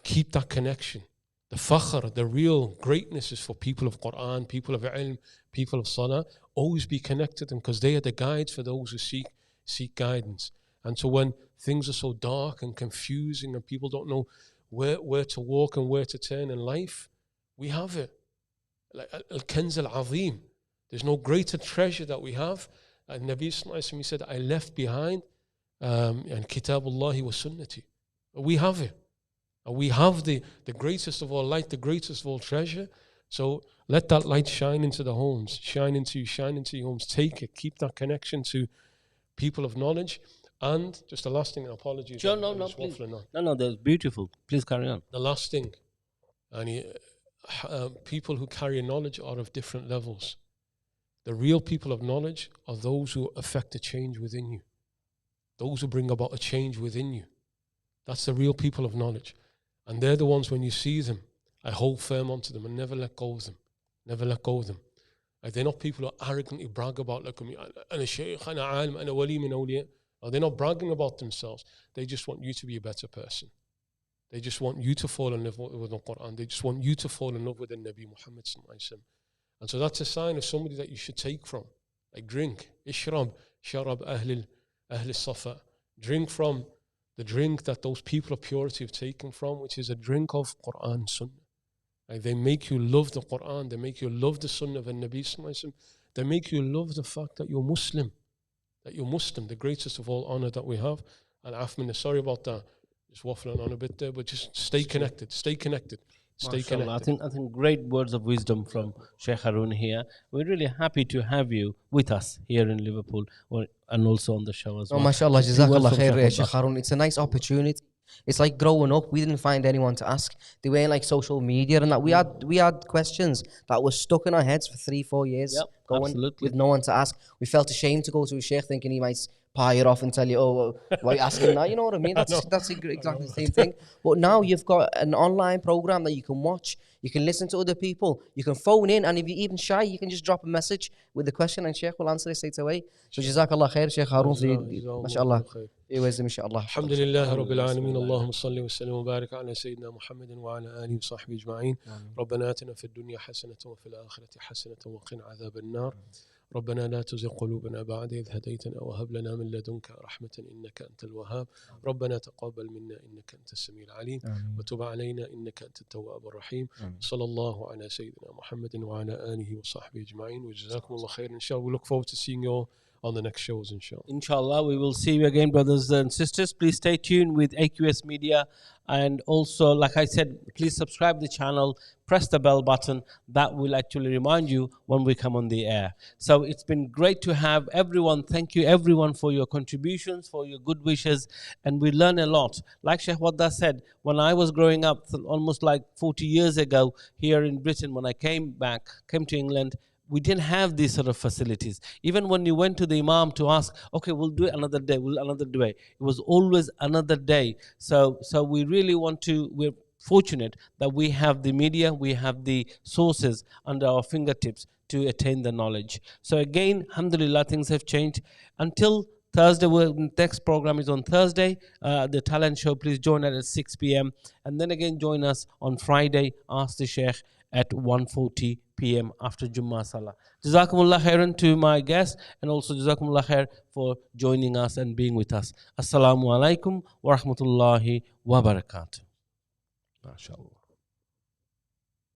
keep that connection. The fakhr, the real greatness is for people of Quran, people of ilm, people of salah. Always be connected to them, because they are the guides for those who seek guidance. And so when things are so dark and confusing and people don't know where to walk and where to turn in life, we have it. Like al-kanz al-azim. There's no greater treasure that we have. And Nabi sallallahu alaihi wasallam, he said, I left behind and kitabullahi wa sunnati. We have it. We have the greatest of all light, the greatest of all treasure. So let that light shine into the homes, shine into your homes. Take it, keep that connection to people of knowledge. And just the last thing, and apologies. Sure, no, please. No, that's beautiful. Please carry on. The last thing, and people who carry knowledge are of different levels. The real people of knowledge are those who affect a change within you. Those who bring about a change within you. That's the real people of knowledge. And they're the ones, when you see them, I hold firm onto them and never let go of them. Never let go of them. Like, they're not people who arrogantly brag about, like, I'm a sheikh, I'm a alim, I'm a wali min awliya. Or they're not bragging about themselves. They just want you to be a better person. They just want you to fall in love with the Quran. They just want you to fall in love with the Nabi Muhammad sallallahu alaihi wasallam. And so that's a sign of somebody that you should take from. Like, drink. Ishrab, sharab ahl safa. Drink from the drink that those people of purity have taken from, which is a drink of Quran and Sunnah. Like, they make you love the Quran, they make you love the Sunnah of the Nabi sallallahu alaihi wasallam. They make you love the fact that you're Muslim, the greatest of all honor that we have. And Afmin, sorry about that, just waffling on a bit there, but just stay connected. I think great words of wisdom from Sheikh Haroon here. We're really happy to have you with us here in Liverpool, and also on the show as well. MashaAllah, Jazakallah khair, Sheikh Haroon. It's a nice opportunity It's like growing up, we didn't find anyone to ask. They weren't like social media and that. We had questions that were stuck in our heads for 3-4 years Yep, going absolutely. with no one to ask. We felt ashamed to go to a sheikh thinking he might pie it off and tell you, oh, well, why are you asking that? You know what I mean? That's exactly the same thing. But now you've got an online program that you can watch. You can listen to other people. You can phone in, and if you're even shy, you can just drop a message with the question, and Sheikh will answer it straight away. So Jazakallah khair, Sheikh Haroon, mashallah. Wisdom, inshallah. الحمد لله رب العالمين اللهم صل وسلم وبارك على سيدنا محمد وعلى آله وصحبه أجمعين ربنا آتنا في الدنيا حسنة وفي الآخرة حسنة وقنا عذاب النار ربنا لا تزغ قلوبنا بعد إذ هديتنا وهب لنا من لدنك رحمة إنك أنت الوهاب ربنا تقبل منا إنك أنت السميع العليم وتب علينا إنك أنت التواب الرحيم صلى الله على سيدنا محمد وعلى آله وصحبه أجمعين وجزاكم الله خير إن شاء الله. We look forward to seeing you all on the next shows, inshallah. Inshallah, we will see you again, brothers and sisters. Please stay tuned with AQS Media. And also, like I said, please subscribe the channel, press the bell button. That will actually remind you when we come on the air. So it's been great to have everyone. Thank you, everyone, for your contributions, for your good wishes. And we learn a lot. Like Sheikh Waddah said, when I was growing up, almost like 40 years ago, here in Britain, when I came to England, we didn't have these sort of facilities. Even when you went to the Imam to ask, okay, we'll do it another day, it was always another day. So we really we're fortunate that we have the media, we have the sources under our fingertips to attain the knowledge. So again, alhamdulillah, things have changed. Until Thursday, next program is on Thursday, the talent show. Please join us at 6 p.m. And then again, join us on Friday, Ask the Sheikh, at 1:40 p.m. after Jummah Salah. Jazakumullah khairan to my guests, and also Jazakumullah khair for joining us and being with us. Assalamu alaikum wa rahmatullahi wa barakatuh. MashaAllah.